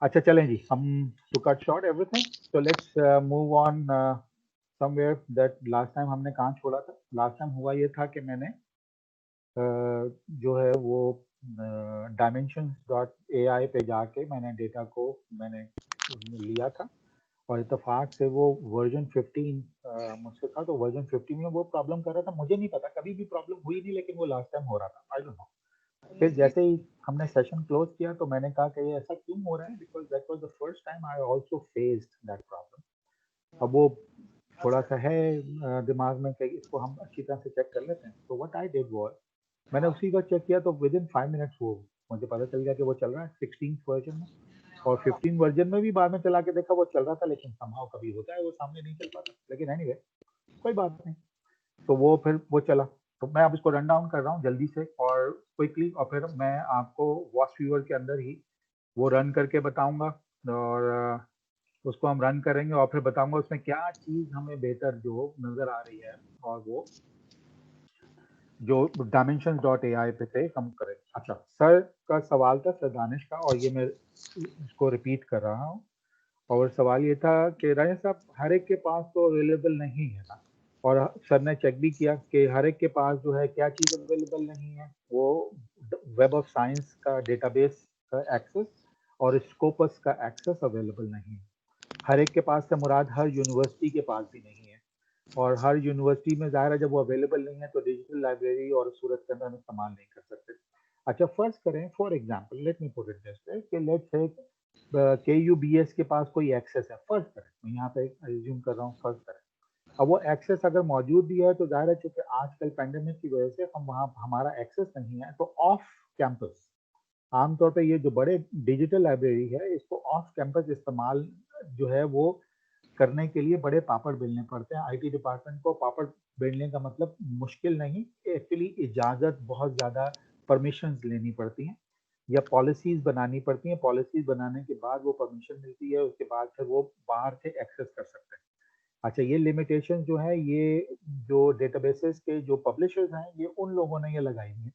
अच्छा चलें जी, हम टू कट शॉर्ट एवरीथिंग, तो let's move on somewhere that last time हमने कहाँ छोड़ा था। लास्ट टाइम हुआ ये था कि मैंने जो है वो dimensions.ai पे जाके मैंने डेटा को मैंने लिया था, और इत्तेफाक से वो वर्जन 15 मुझसे था, तो वर्जन 15 में वो प्रॉब्लम कर रहा था। मुझे नहीं पता, कभी भी प्रॉब्लम हुई नहीं, लेकिन वो लास्ट टाइम हो रहा था, आई डोंट नो। फिर जैसे ही हमने सेशन क्लोज किया तो मैंने कहा कि ये ऐसा क्यों हो रहा है, because that was the first time I also faced that problem. अब वो थोड़ा सा है दिमाग में कि इसको हम अच्छी तरह से चेक कर लेते हैं। तो व्हाट आई डिड वाज, मैंने उसी को चेक किया, तो विद इन 5 मिनट्स वो मुझे पता चल गया कि वो चल रहा है 16 वर्जन में। और 15 वर्जन में भी बाद में चला के देखा, वो चल रहा था, लेकिन समहाउ कभी होता है वो सामने नहीं चल पाता, लेकिन एनीवे कोई बात नहीं। तो वो फिर वो चला। तो मैं अब इसको रन डाउन कर रहा हूँ जल्दी से और क्विकली, और फिर मैं आपको वॉच व्यूअर के अंदर ही वो रन करके बताऊंगा, और उसको हम रन करेंगे और फिर बताऊंगा उसमें क्या चीज़ हमें बेहतर जो नज़र आ रही है, और वो जो dimensions.ai पे थे हम करें। अच्छा, सर का सवाल था, सर दानिश का, और ये मैं इसको रिपीट कर रहा हूँ। और सवाल ये था कि राजा साहब, हर एक के पास तो अवेलेबल नहीं है ना, और सर ने चेक भी किया कि हर एक के पास जो है क्या चीज़ अवेलेबल नहीं है, वो वेब ऑफ साइंस का डेटाबेस का एक्सेस और स्कोपस का एक्सेस अवेलेबल नहीं है। हर एक के पास से मुराद हर यूनिवर्सिटी के पास भी नहीं है, और हर यूनिवर्सिटी में ज़ाहिर है जब वो अवेलेबल नहीं है तो डिजिटल लाइब्रेरी और सूरत के अंदर हम इस्तेमाल नहीं कर सकते। अच्छा, फर्ज करें for example, let me put it this way कि लेट्स से के यू बी एस के पास कोई एक्सेस है, फर्ज करें, मैं यहाँ पे एज्यूम कर रहा हूँ, फर्ज करें। अब वो एक्सेस अगर मौजूद भी है तो ज़ाहिर है चूंकि आजकल पेंडेमिक की वजह से हम वहाँ हमारा एक्सेस नहीं है, तो ऑफ कैंपस आमतौर पे ये जो बड़े डिजिटल लाइब्रेरी है, इसको ऑफ कैंपस इस्तेमाल जो है वो करने के लिए बड़े पापड़ बेलने पड़ते हैं। आईटी डिपार्टमेंट को पापड़ बेलने का मतलब मुश्किल नहीं, एक्चुअली इजाज़त बहुत ज़्यादा परमिशंस लेनी पड़ती हैं या पॉलिसीज़ बनानी पड़ती हैं। पॉलिसीज़ बनाने के बाद वो परमिशन मिलती है, उसके बाद फिर वो बाहर से एक्सेस कर सकते हैं। अच्छा, ये लिमिटेशन जो है, ये जो डेटाबेसेस के जो पब्लिशर्स हैं, ये उन लोगों ने ये लगाई हुई है।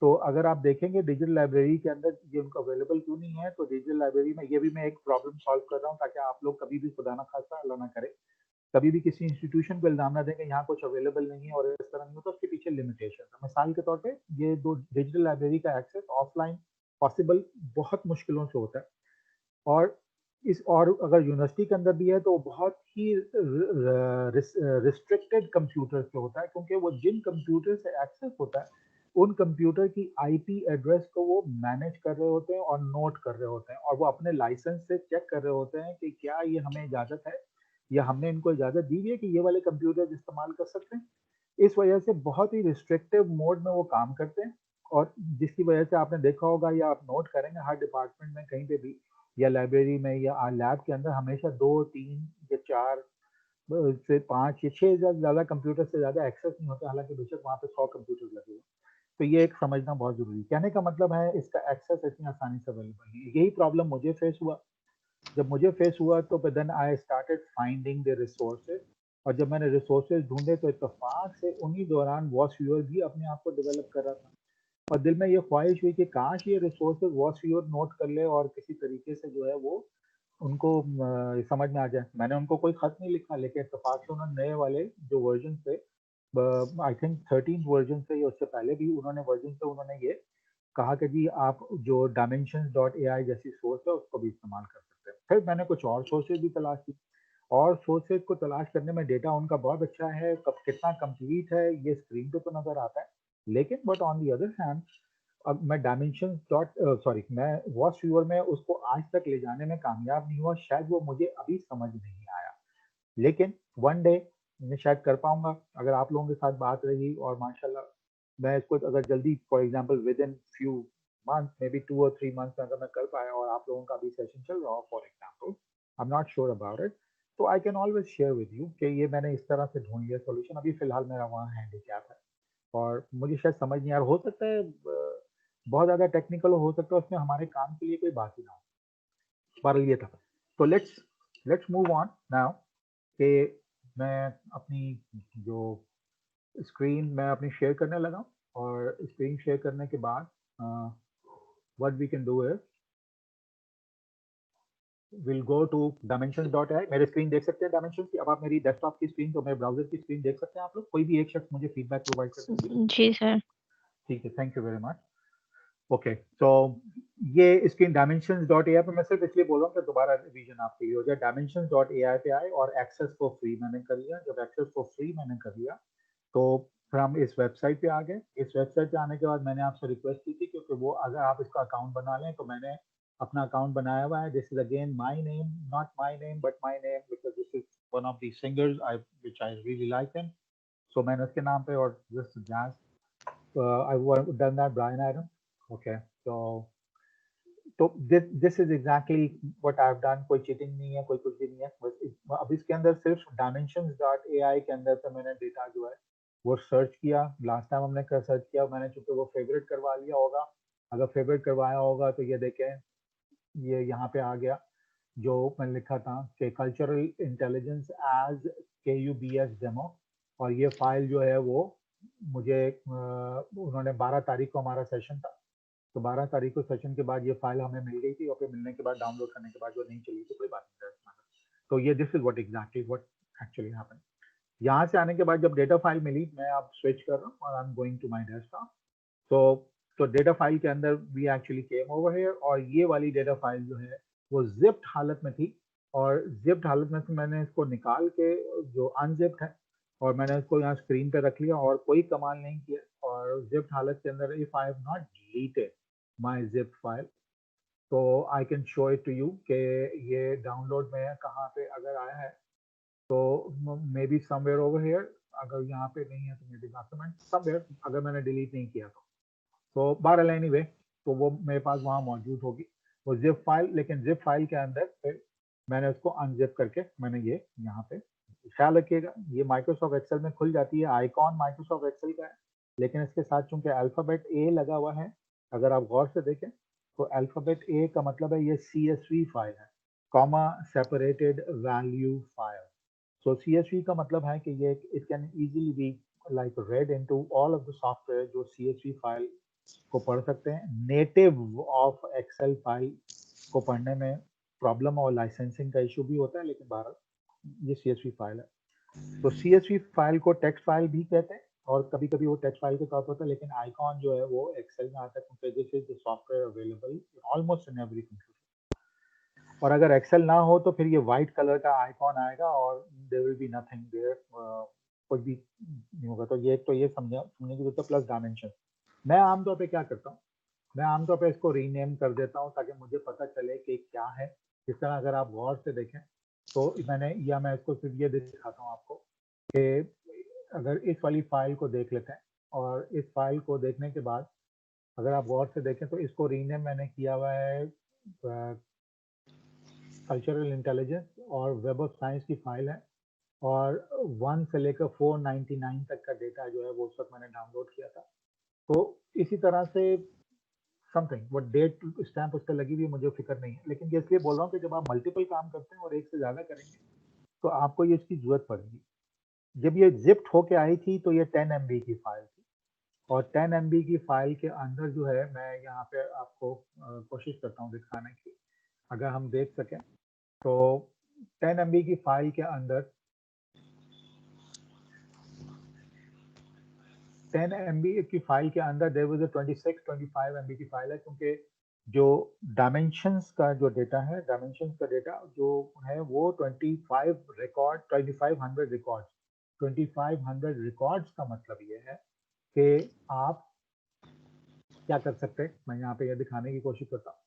तो अगर आप देखेंगे डिजिटल लाइब्रेरी के अंदर ये उनको अवेलेबल क्यों नहीं है, तो डिजिटल लाइब्रेरी में ये भी मैं एक प्रॉब्लम सॉल्व कर रहा हूँ, ताकि आप लोग कभी भी खुदा ना खास्ता अल्लाह ना करे कभी भी किसी इंस्टीट्यूशन को इल्जाम ना दें कि यहाँ कुछ अवेलेबल नहीं है और इस तरह नहीं होता, उसके पीछे लिमिटेशन है। मिसाल के तौर पे ये दो डिजिटल लाइब्रेरी का एक्सेस ऑफलाइन पॉसिबल बहुत मुश्किलों से होता है, और इस और अगर यूनिवर्सिटी के अंदर भी है तो बहुत ही रिस्ट्रिक्टेड कंप्यूटर से होता है, क्योंकि वो जिन कंप्यूटर से एक्सेस होता है उन कंप्यूटर की आईपी एड्रेस को वो मैनेज कर रहे होते हैं और नोट कर रहे होते हैं, और वो अपने लाइसेंस से चेक कर रहे होते हैं कि क्या ये हमें इजाज़त है या हमने इनको इजाज़त दी हुई है कि ये वाले कंप्यूटर इस्तेमाल कर सकते हैं। इस वजह से बहुत ही रिस्ट्रिक्टिव मोड में वो काम करते हैं, और जिसकी वजह से आपने देखा होगा या आप नोट करेंगे हर डिपार्टमेंट में कहीं पे भी या लाइब्रेरी में या लैब के अंदर हमेशा 2 3 या 4 से 5 या 6 ज़्यादा कंप्यूटर से ज़्यादा एक्सेस नहीं होता, हालांकि बेशक वहाँ पे 100 कंप्यूटर लगे हुए। तो ये एक समझना बहुत जरूरी है। कहने का मतलब है इसका एक्सेस इतनी आसानी से अवेलेबल नहीं है। यही प्रॉब्लम मुझे फेस हुआ। जब मुझे फेस हुआ तो then I started finding the resources, और जब मैंने रिसोर्सेज ढूंढे तो इत्तेफाक से उन्हीं दौरान वॉच व्यूअर भी अपने आप को डेवलप कर रहा था, और दिल में ये ख्वाहिश हुई कि काश ये रिसोर्सेज वॉच व्यूअर नोट कर ले और किसी तरीके से जो है वो उनको समझ में आ जाए। मैंने उनको कोई खत नहीं लिखा, लेकिन इत्तेफाक से उन्होंने नए वाले जो वर्जन थे, आई थिंक 13 वर्जन से या उससे पहले भी उन्होंने वर्जन से उन्होंने ये कहा कि जी आप जो dimensions.ai जैसी सोर्स है उसको भी इस्तेमाल कर सकते हैं। फिर मैंने कुछ और सोर्सेज भी तलाश की, और सोर्सेज को तलाश करने में डेटा उनका बहुत अच्छा है, कब कितना कंप्लीट है ये स्क्रीन पे तो नजर आता है, लेकिन but on the other hand अब मैं डायमेंशन डॉट सॉरी मैं वॉच व्यूअर में उसको आज तक ले जाने में कामयाब नहीं हुआ, शायद वो मुझे अभी समझ नहीं आया, लेकिन वन डे मैं शायद कर पाऊंगा अगर आप लोगों के साथ बात रही, और माशाल्लाह मैं इसको अगर जल्दी for example with in few month may be 2 और 3 मंथ में अगर मैं कर पाया और आप लोगों का भी सेशन चल रहा हो for example, I am not sure about it, तो I can always share with you कि ये मैंने इस तरह से ढूंढ लिया सोल्यूशन। अभी फिलहाल मेरा वहाँ हैंडीकैप है और मुझे शायद समझ नहीं आ रहा, हो सकता है बहुत ज़्यादा टेक्निकल हो सकता है, उसमें हमारे काम के लिए कोई बात ही ना हो। पर ये था। तो let's let's move on now कि मैं अपनी जो स्क्रीन मैं अपनी शेयर करने लगा, और स्क्रीन शेयर करने के बाद what we can do is we'll go to dimensions.ai. मेरे स्क्रीन देख सकते हैं dimensions की? अब आप मेरी डेस्कटॉप की स्क्रीन तो मेरे ब्राउजर की स्क्रीन देख सकते हैं आप लोग? कोई भी एक शख्स मुझे फीडबैक प्रोवाइड कर दीजिए। जी सर। ठीक है, thank you very much. Okay, तो ये स्क्रीन dimensions.ai पे मैं सिर्फ इसलिए बोल रहा हूँ कि दोबारा रिवीजन आपके लिए हो जाए। dimensions.ai पे आए और एक्सेस फॉर फ्री मैंने कर लिया। जब एक्सेस फॉर फ्री मैंने कर लिया तो फिर हम इस वेबसाइट पे आ गए। इस वेबसाइट पे आने के बाद मैंने आपसे रिक्वेस्ट की थी क्योंकि वो अगर आप इसका अकाउंट बना लें तो मैंने अपना अकाउंट बनाया हुआ है। This is again my name, not my name but my name, because this is one of the singers I which I really like him. So मैंने उसके नाम पे और this jazz I done that, Bryan Adam. Okay, तो this is exactly what I have done. कोई cheating नहीं है, कोई कुछ भी नहीं है। बस अब इसके अंदर सिर्फ dimensions.ai के अंदर से मैंने डेटा जो है वो सर्च किया। लास्ट टाइम हमने सर्च किया, मैंने चूंकि वो फेवरेट करवा लिया होगा। अगर फेवरेट करवाया होगा तो ये देखें, ये यहाँ पे आ गया जो मैंने लिखा था कि cultural intelligence as KUBS demo. और ये फाइल जो है वो मुझे उन्होंने 12 तारीख को हमारा सेशन था, तो 12 तारीख को सेशन के बाद ये फाइल हमें मिल गई थी और फिर मिलने के बाद डाउनलोड करने के बाद जो नहीं चली थी कोई बात नहीं। तो ये this is what exactly what actually happened. यहाँ से आने के बाद जब डेटा फाइल मिली, मैं अब स्विच कर रहा हूँ और I am going to my desktop. तो तो डेटा फाइल के अंदर we actually came over here और ये वाली डेटा फाइल जो है वो जिप्ड हालत में थी। और जिप्ड हालत में से मैंने इसको निकाल के जो अनजिप्ड है और मैंने इसको यहाँ स्क्रीन पे रख लिया और कोई कमाल नहीं किया। और जिप्ड हालत के अंदर if I have not deleted my zip file तो I can show it to you कि ये डाउनलोड में है कहाँ पे अगर आया है तो may be somewhere over here. अगर यहाँ पे नहीं है तो मे बी डॉक्यूमेंट समवेयर, अगर मैंने डिलीट नहीं किया तो बहरहाल एनीवे तो वो मेरे पास वहाँ मौजूद होगी वो जिप फाइल। लेकिन जिप फाइल के अंदर फिर मैंने उसको अनजिप करके मैंने ये यहाँ पे, ख्याल रखिएगा ये माइक्रोसॉफ्ट एक्सेल में खुल जाती है, आइकॉन माइक्रोसॉफ्ट एक्सेल का है। लेकिन इसके साथ चूंकि अल्फाबेट ए लगा हुआ है, अगर आप गौर से देखें तो अल्फाबेट ए का मतलब है ये CSV फाइल है, कॉमा सेपरेटेड वैल्यू फाइल। सो CSV का मतलब है कि ये it can easily be like red into all of the software जो CSV फाइल को पढ़ सकते हैं। नेटिव ऑफ एक्सेल फाइल को पढ़ने में प्रॉब्लम और लाइसेंसिंग का इशू भी होता है, लेकिन बहरहाल ये CSV फाइल है। तो CSV फाइल को टेक्स्ट फाइल भी कहते हैं और कभी कभी वो टेक्स्ट फाइल के तौर पर होता है, लेकिन आइकॉन जो है वो एक्सेल में आता है क्योंकि this is the software available almost in every computer. और अगर एक्सेल ना हो तो फिर ये व्हाइट कलर का आइकॉन आएगा और there will be nothing there, कुछ भी नहीं होगा। तो ये समझने की जरूरत है। प्लस डायमेंशन मैं आमतौर पे क्या करता हूँ, मैं आमतौर पे इसको रीनेम कर देता हूँ ताकि मुझे पता चले कि क्या है। इस तरह अगर आप गौर से देखें तो मैं इसको सिर्फ ये दिखाता हूँ आपको कि अगर इस वाली फाइल को देख लेते हैं और इस फाइल को देखने के बाद अगर आप गौर से देखें तो इसको रीनेम मैंने किया हुआ है कल्चरल इंटेलिजेंस और वेब ऑफ साइंस की फाइल है। और 1 से लेकर 499 तक का डेटा जो है वो उस वक्त मैंने डाउनलोड किया था। तो इसी तरह से समथिंग वो डेट स्टैंप उस पर लगी हुई मुझे फिक्र नहीं है, लेकिन ये इसलिए बोल रहा हूँ कि जब आप मल्टीपल काम करते हैं और एक से ज़्यादा करेंगे तो आपको ये इसकी ज़रूरत पड़ेगी। जब ये जिप्ड होके आई थी तो ये 10 MB की फाइल थी और 10 MB की फाइल के अंदर जो है मैं यहाँ पे आपको कोशिश करता हूँ दिखाने की, अगर हम देख सकें तो 10 MB की फाइल के अंदर 10 MB की फाइल के अंदर देयर वाज अ 25 MB की फाइल है क्योंकि जो डायमेंशंस का जो डेटा है, डायमेंशंस का डेटा जो है वो 2500 रिकॉर्ड्स, 2500 रिकॉर्ड्स का मतलब ये है कि आप क्या कर सकते हैं। मैं यहाँ पे ये दिखाने की कोशिश करता हूँ।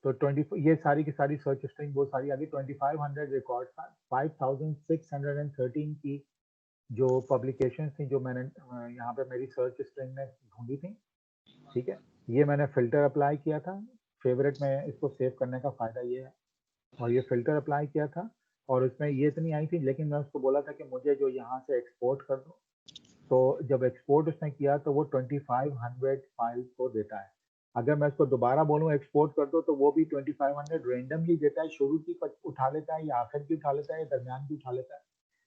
तो 20 ये सारी की सारी सर्च स्ट्रिंग वो सारी आगे 2500 रिकॉर्ड्स था। 5613 की जो पब्लिकेशन थी जो मैंने यहाँ पे मेरी सर्च स्ट्रिंग में ढूंढी थी, ठीक है। ये मैंने फिल्टर अप्लाई किया था फेवरेट में, इसको सेव करने का फायदा ये है। और ये फिल्टर अप्लाई किया था और उसमें ये तो नहीं आई थी, लेकिन मैं उसको बोला था कि मुझे जो यहाँ से एक्सपोर्ट कर दो। तो जब एक्सपोर्ट उसने किया तो वो 2500 फाइल्स को देता है। अगर मैं उसको दोबारा बोलूँ एक्सपोर्ट कर दो तो वो भी 2500 रेंडमली देता है, शुरू की उठा लेता है या आखिर की उठा लेता है या दरमियान की उठा लेता है।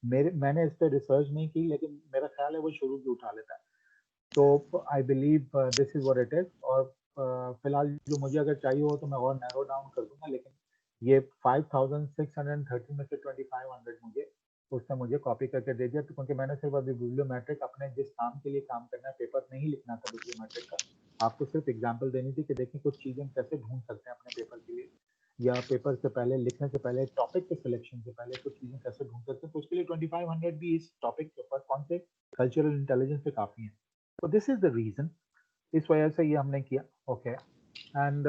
मैंने इस पर रिसर्च नहीं की लेकिन मेरा ख्याल है वो शुरू की उठा लेता है। तो I believe this is what it is. और फिलहाल जो मुझे अगर चाहिए हो तो मैं और नैरो डाउन कर दूंगा, लेकिन ये 5630 में से 2500 मुझे उसने मुझे कॉपी करके दे दिया, तो क्योंकि मैंने सिर्फ अभी बिब्लियोमेट्रिक अपने जिस काम के लिए काम करना है, पेपर नहीं लिखना था बिब्लियोमेट्रिक का, आपको सिर्फ एग्जांपल देनी थी कि देखिए कुछ चीजें कैसे ढूंढ सकते हैं अपने पेपर के लिए, या पेपर से पहले लिखने से पहले टॉपिक के सिलेक्शन से पहले कुछ चीजें कैसे ढूंढ सकते हैं, तो उसके लिए 2500 भी इस टॉपिक के ऊपर कौन से कल्चरल इंटेलिजेंस पे काफी है। तो दिस इज द रीजन, इस वजह से ये हमने किया। ओके, एंड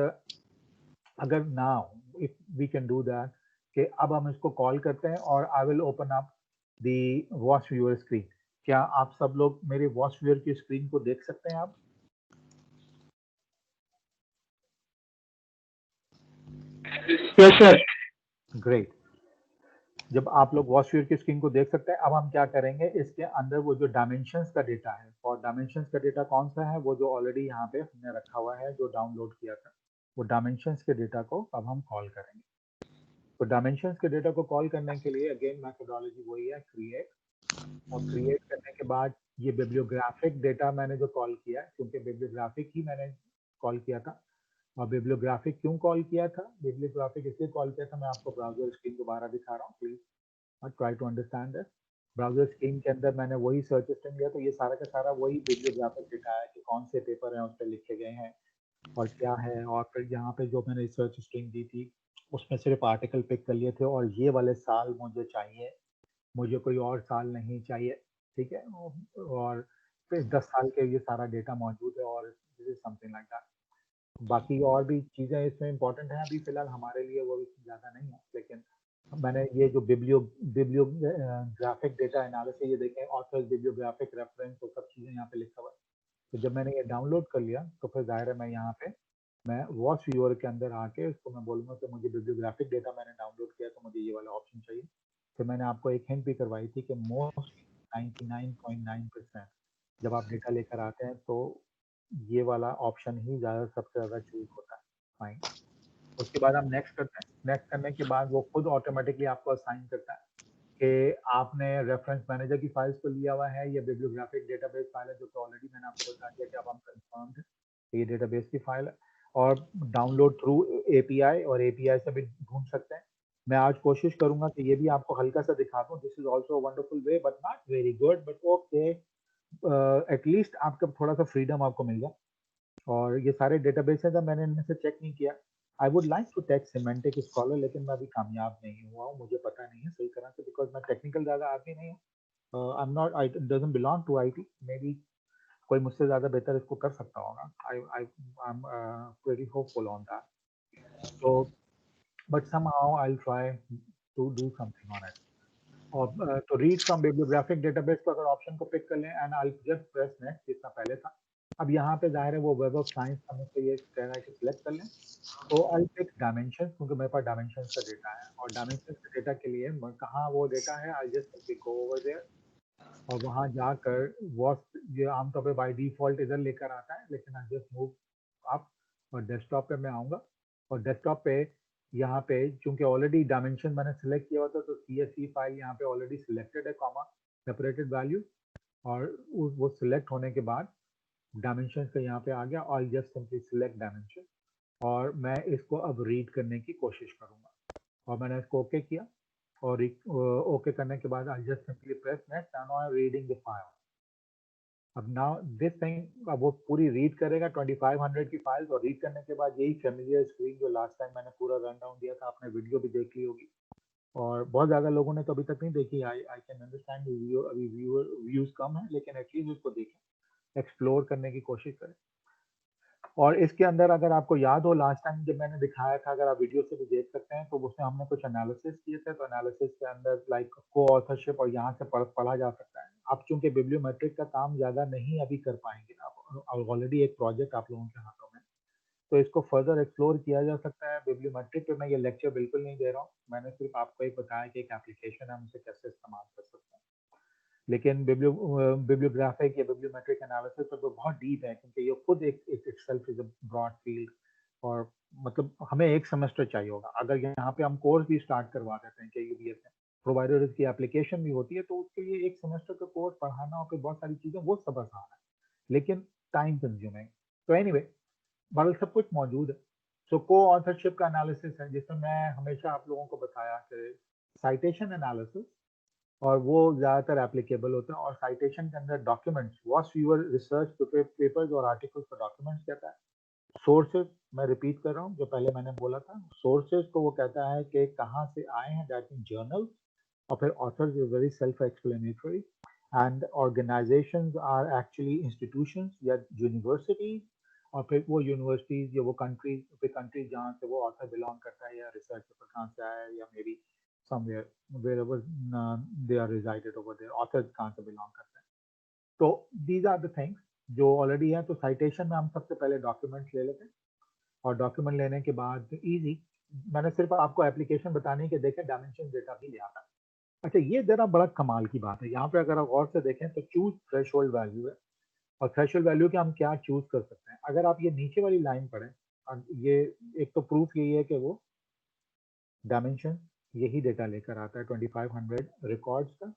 अगर now if we can do that कि अब हम इसको कॉल करते हैं और I will open up the watch viewer screen. क्या आप सब लोग मेरे वॉच व्यूअर की स्क्रीन को देख सकते हैं आप? Yes, sir. ग्रेट। जब आप लोग वॉच व्यूअर की स्क्रीन को देख सकते हैं, अब हम क्या करेंगे, इसके अंदर वो जो डायमेंशंस का डेटा है, और डायमेंशंस का डेटा कौन सा है, वो जो ऑलरेडी यहाँ पे हमने रखा हुआ है, जो डाउनलोड किया था, वो डायमेंशंस के डेटा को अब हम कॉल करेंगे। तो डायमेंशंस के डेटा को कॉल करने के लिए अगेन मेथोडोलॉजी वही है, क्रिएट, और क्रिएट करने के बाद ये बिब्लियोग्राफिक डेटा मैंने जो कॉल किया है, क्योंकि बिब्लियोग्राफिक ही मैंने कॉल किया था। और बिब्लियोग्राफिक क्यों कॉल किया था, बिब्लियोग्राफिक इसलिए कॉल किया था, मैं आपको ब्राउजर स्क्रीन दोबारा दिखा रहा हूँ, please try to understand this. Browser screen के अंदर मैंने वही सर्च स्ट्रिंग लिया, तो ये सारा का सारा वही बिब्लियोग्राफिक डेटा है कि कौन से पेपर हैं उस पर लिखे गए हैं और क्या है। और फिर यहाँ पे जो मैंने रिसर्च स्ट्रिंग दी थी, उसमें सिर्फ आर्टिकल पिक कर लिए थे, और ये वाले साल मुझे चाहिए, मुझे कोई और साल नहीं चाहिए, ठीक है। और फिर 10 साल के ये सारा डेटा मौजूद है, और this is something like that. बाकी और भी चीज़ें इसमें इंपॉर्टेंट हैं, अभी फिलहाल हमारे लिए वो भी ज़्यादा नहीं है, लेकिन मैंने ये जो बिब्लियोग्राफिक डेटा एनालिसिस, ये देखें ऑथर्स, बिब्लियोग्राफिक रेफरेंस, वो सब चीज़ें यहाँ पे लिखा हुआ है। तो जब मैंने ये डाउनलोड कर लिया, तो फिर जाहिर है मैं यहाँ पे मैं वॉच व्यूअर के अंदर आके उसको मैं बोलूँगा कि मुझे बिब्लियोग्राफिक डेटा मैंने डाउनलोड किया, तो मुझे ये वाला ऑप्शन चाहिए। फिर मैंने आपको एक हिंट भी करवाई थी कि मोस्ट 99.9% जब आप डेटा लेकर आते हैं, तो ये वाला ऑप्शन ही ज़्यादा सबसे ज़्यादा चूज होता है। फाइन। उसके बाद हम नेक्स्ट करते हैं, नेक्स्ट करने के बाद वो खुद ऑटोमेटिकली आपको असाइन करता है कि आपने रेफरेंस मैनेजर की फाइल्स को लिया हुआ है, या बिब्लियोग्राफिक डेटाबेस फाइल है, जो कि ऑलरेडी मैंने आपको बता दिया कि अब हम कंफर्म है कि ये डेटाबेस की फाइल है, और डाउनलोड थ्रू एपीआई, और एपीआई से भी ढूंढ सकते हैं। मैं आज कोशिश करूंगा कि ये भी आपको हल्का सा दिखा दूं, this is also wonderful way but not very good, but okay, at least आपका थोड़ा सा फ्रीडम आपको मिल जाए। और ये सारे डेटाबेस हैं, मैंने इनमें से चेक नहीं किया। I would like to take semantic scholar, लेकिन मैं अभी कामयाब नहीं हुआ हूँ, मुझे पता नहीं है सही तरह से, बिकॉज मैं टेक्निकल ज़्यादा आदमी नहीं हूँ। I am not, I doesn't belong to IT, may be कोई मुझसे ज़्यादा बेहतर इसको कर सकता होगा। I am very hopeful on that. तो but somehow I will try to do something on it. और तो रीड फ्रॉम बिब्लियोग्राफिक डेटाबेस को अगर ऑप्शन को पिक कर लें, and I just press next, जितना पहले था। अब यहाँ पे जाहिर है वो वेब ऑफ साइंस का मुझसे ये कह रहा है कि सिलेक्ट कर लें, तो आई पिक डायमेंशन, क्योंकि मेरे पास डायमेंशन का डेटा है, और डायमेंशन के डेटा के लिए कहाँ वो डेटा है, I just simply go over there, और वहाँ जाकर वॉट, ये आमतौर पे बाय डिफॉल्ट इधर लेकर आता है, लेकिन आई जस्ट मूव अप, और डेस्कटॉप पे मैं आऊँगा, और डेस्कटॉप पे यहाँ पे चूंकि ऑलरेडी डायमेंशन मैंने सिलेक्ट किया हुआ था, तो CSV फाइल यहाँ पे ऑलरेडी सिलेक्टेड है, कॉमा सेपरेटेड वैल्यू, और वो सिलेक्ट होने के बाद डायमेंशन का यहाँ पे आ गया, और जस्ट सिंपली सिलेक्ट डायमेंशन, और मैं इसको अब रीड करने की कोशिश करूंगा, और मैंने इसको ओके किया, और ओके करने के बाद आई just simply press next, and I am reading the file. अब नाउ दिस थिंग, अब वो पूरी रीड करेगा 2500 की फाइल्स, और रीड करने के बाद यही फेमिलियर स्क्रीन जो लास्ट टाइम मैंने पूरा रन डाउन दिया था, आपने वीडियो भी देख ली होगी, और बहुत ज्यादा लोगों ने तो अभी तक नहीं देखी। आई आई कैन अंडरस्टैंड, अभी व्यूज कम है, लेकिन एटलीस्ट उसको देखें, एक्सप्लोर करने की कोशिश करें। और इसके अंदर अगर आपको याद हो, लास्ट टाइम जब मैंने दिखाया था, अगर आप वीडियो से भी देख सकते हैं, तो उसमें हमने कुछ एनालिसिस किए थे, तो एनालिसिस के अंदर लाइक को ऑथरशिप, और यहाँ से पढ़ा जा सकता है। आप चूंकि बिब्लियोमेट्रिक का काम ज़्यादा नहीं अभी कर पाएंगे, आप ऑलरेडी एक प्रोजेक्ट आप लोगों के हाथों में, तो इसको फर्दर एक्सप्लोर किया जा सकता है। बिब्लियोमेट्रिक पे मैं ये लेक्चर बिल्कुल नहीं दे रहा हूँ, मैंने सिर्फ आपको एक बताया कि एक एप्लीकेशन है, हम उसे कैसे इस्तेमाल कर सकते हैं। लेकिन बिब्लियोग्राफिक या बिब्लियोमेट्रिक एनालिसिस तो बहुत डीप है, क्योंकि ये खुद एक itself is a broad field, और मतलब हमें एक सेमेस्टर चाहिए होगा। अगर यहाँ पे हम कोर्स भी स्टार्ट करवा देते हैं कि यूबीएस में, प्रोवाइडेड इसकी एप्लीकेशन भी होती है, तो उसके लिए एक सेमेस्टर का कोर्स पढ़ाना और फिर बहुत सारी चीजें, वो सब आसान है, लेकिन टाइम कंज्यूमिंग। तो एनीवे, बल सब कुछ मौजूद है। सो को ऑथरशिप का एनालिसिस है, जिसमें मैं हमेशा आप लोगों को बताया कि साइटेशन एनालिसिस, और वो ज़्यादातर एप्लीकेबल होता है। और साइटेशन के अंदर documents, what's your research papers और आर्टिकल्स का डॉक्यूमेंट्स कहता है। सोर्सेज, मैं रिपीट कर रहा हूँ जो पहले मैंने बोला था, सोर्सेज को वो कहता है कि कहाँ से आए हैं, दैट मीन जर्नल। और फिर authors is very self explanatory. And organisations are actually institutions या यूनिवर्सिटीज। और फिर वो यूनिवर्सिटीज या वो कंट्रीज जहाँ से वो ऑथर बिलोंग करता है, या रिसर्च पेपर कहाँ से आया है, या may B somewhere wherever they are resided over there, authors कहाँ से बिलोंग करते हैं। तो these are the things जो ऑलरेडी है। तो साइटेशन में हम सबसे पहले डॉक्यूमेंट्स ले लेते हैं, और डॉक्यूमेंट लेने के बाद इजी, मैंने सिर्फ आपको एप्लीकेशन बताने के देखे डायमेंशन डेटा भी ले आता। अच्छा, ये जरा बड़ा कमाल की बात है यहाँ पे, अगर आप गौर से देखें तो चूज थ्रेशोल्ड वैल्यू है। और थ्रेशोल्ड वैल्यू के हम क्या चूज कर सकते हैं, अगर आप ये नीचे वाली लाइन पढ़ें, और ये एक तो प्रूफ यही है कि वो डायमेंशन यही डेटा लेकर आता है 2500 रिकॉर्ड्स का,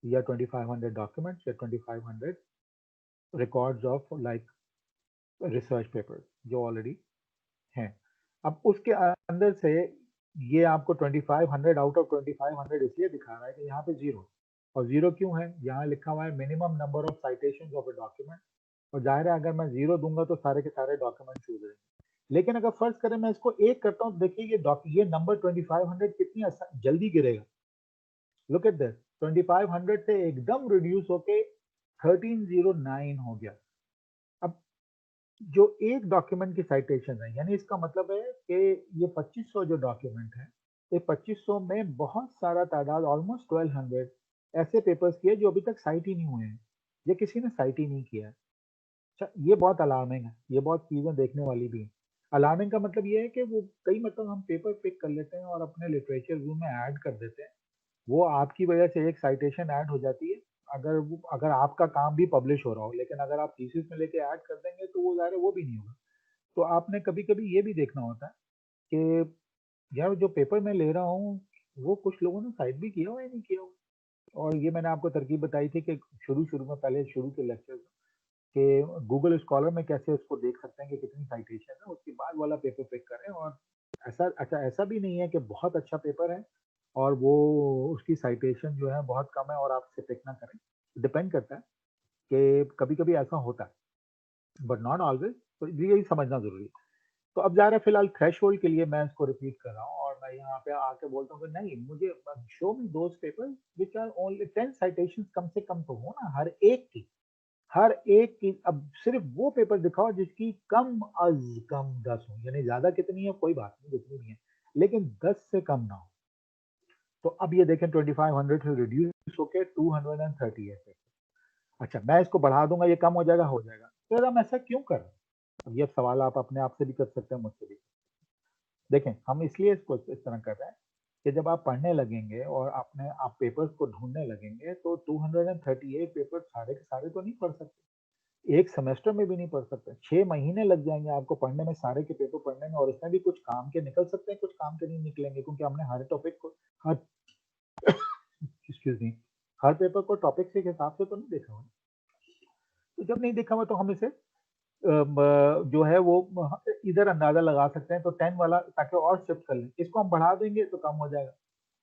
या 2500 डॉक्यूमेंट्स, या 2500 records of like research papers जो ऑलरेडी हैं। अब उसके अंदर से ये आपको 2500 आउट ऑफ 2500 इसलिए दिखा रहा है कि यहाँ पे जीरो, और जीरो क्यों है, यहाँ लिखा हुआ है minimum number of citation of a document. और जाहिर है अगर मैं जीरो दूंगा तो सारे के सारे डॉक्यूमेंट छूट जाएंगे। लेकिन अगर फर्ज करें मैं इसको एक करता हूँ, देखिए ये नंबर 2500 कितनी जल्दी गिरेगा। लुक एट दिस, 2500 से एकदम रिड्यूस होके 1309 हो गया। अब जो एक डॉक्यूमेंट की साइटेशन है, यानी इसका मतलब है कि ये 2500 जो डॉक्यूमेंट है, ये 2500 में बहुत सारा तादाद, ऑलमोस्ट 1200 ऐसे पेपर्स किए जो अभी तक साइट ही नहीं हुए हैं, ये किसी ने साइट ही नहीं किया है। अच्छा, ये बहुत अलार्मिंग है, ये बहुत चीजें देखने वाली भी है। अलार्मिंग का मतलब ये है कि वो कई मतलब हम पेपर पिक कर लेते हैं और अपने लिटरेचर व्यू में ऐड कर देते हैं, वो आपकी वजह से एक साइटेशन ऐड हो जाती है। अगर आपका काम भी पब्लिश हो रहा हो, लेकिन अगर आप थीसिस में लेके ऐड कर देंगे तो वो ज़ाहिर है वो भी नहीं होगा। तो आपने कभी कभी ये भी देखना होता है कि यार जो पेपर मैं ले रहा हूँ वो कुछ लोगों ने साइट भी किया हुआ या नहीं किया हुआ। और ये मैंने आपको तरकीब बताई थी कि शुरू शुरू में, पहले शुरू के लेक्चर कि गूगल स्कॉलर में कैसे उसको देख सकते हैं कि कितनी साइटेशन है, उसके बाद वाला पेपर पिक करें। और ऐसा भी नहीं है कि बहुत अच्छा पेपर है और वो उसकी साइटेशन जो है बहुत कम है और आप उसे पिक ना करें। डिपेंड करता है कि कभी कभी ऐसा होता है, बट नॉट ऑलवेज। तो यही समझना जरूरी है। तो अब जा रहा है फिलहाल थ्रेशोल्ड के लिए, मैं इसको रिपीट कर रहा हूँ और मैं यहाँ पे आके बोलता हूँ कि नहीं, मुझे show me those paper which are only 10 citations, कम से कम तो हो ना हर एक की। अब सिर्फ वो पेपर दिखाओ जिसकी कम अज कम 10 हो, यानी ज्यादा कितनी है कोई बात नहीं, जितनी भी है, लेकिन 10 से कम ना हो। तो अब ये देखें 2500 से रिड्यूस होके 238 है। अच्छा, मैं इसको बढ़ा दूंगा, ये कम हो जाएगा। तो हम ऐसा क्यों कर रहे हैं? अब ये सवाल आप अपने आप से भी कर सकते हैं, मुझसे भी। देखें, हम इसलिए इसको इस तरह कर रहे हैं कि जब आप पढ़ने लगेंगे और आप पेपर्स को ढूंढने लगेंगे तो 238 पेपर सारे के सारे तो नहीं पढ़ सकते, एक सेमेस्टर में भी नहीं पढ़ सकते। 6 महीने लग जाएंगे आपको पढ़ने में, सारे के पेपर पढ़ने में। और इसमें भी कुछ काम के निकल सकते हैं, कुछ काम के नहीं निकलेंगे, क्योंकि हमने हर टॉपिक को, हर एक्सक्यूज मी, हर पेपर को टॉपिक के हिसाब से तो नहीं देखा हुआ। तो जब नहीं देखा हुआ तो हम इसे जो है वो इधर अंदाजा लगा सकते हैं। तो 10 वाला ताकि और शिफ्ट कर लें, इसको हम बढ़ा देंगे तो कम हो जाएगा।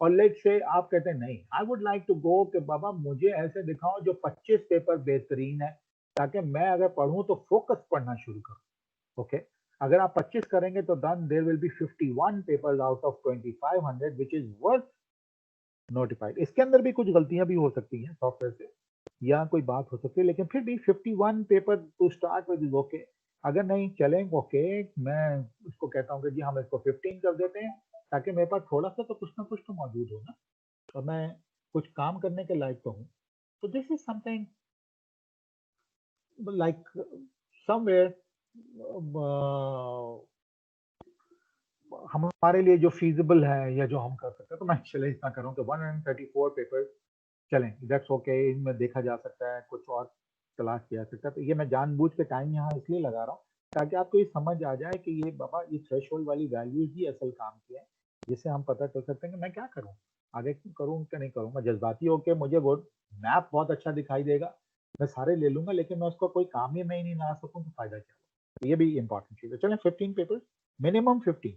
और लेट से आप कहते हैं नहीं, I would like to go कि बाबा मुझे ऐसे दिखाओ जो 25 पेपर बेहतरीन है, ताकि मैं अगर पढ़ूं तो फोकस पढ़ना शुरू करूं। ओके, अगर आप 25 करेंगे तो then there will be 51 papers out of 2500 which is worth notified. इसके अंदर भी कुछ गलतियां भी हो सकती हैं सॉफ्टवेयर से, या कोई बात हो सकती है, लेकिन फिर भी 51 paper two start with is okay. अगर नहीं चलें, ओके, मैं उसको कहता हूँ कि जी हम इसको 15 कर देते हैं, ताकि मेरे पास थोड़ा सा तो कुछ ना कुछ तो मौजूद हो ना, और मैं कुछ काम करने के लायक तो हूँ। तो this is something like somewhere हमारे लिए जो फीजिबल है या जो हम कर सकते हैं। तो मैं चले इतना करूँ कि 134 पेपर चलें, दैट्स ओके, इनमें देखा जा सकता है, कुछ और तलाश किया जा सकता है। तो ये मैं जानबूझ के टाइम यहाँ इसलिए लगा रहा हूँ ताकि आपको ये समझ आ जाए कि ये बाबा ये थ्रेशोल्ड वाली वैल्यूज ही असल काम की है, जिससे हम पता कर सकते हैं कि मैं क्या करूँ, आगे करूँ क्या नहीं करूँ। मैं जज्बाती होकर, मुझे वो मैप बहुत अच्छा दिखाई देगा, मैं सारे ले लूंगा, लेकिन मैं उसको कोई काम ही में ही नहीं ला सकूँ तो फायदा क्या होगा। तो ये भी इंपॉर्टेंट चीज़ है। चलें 15 पेपर्स मिनिमम 15,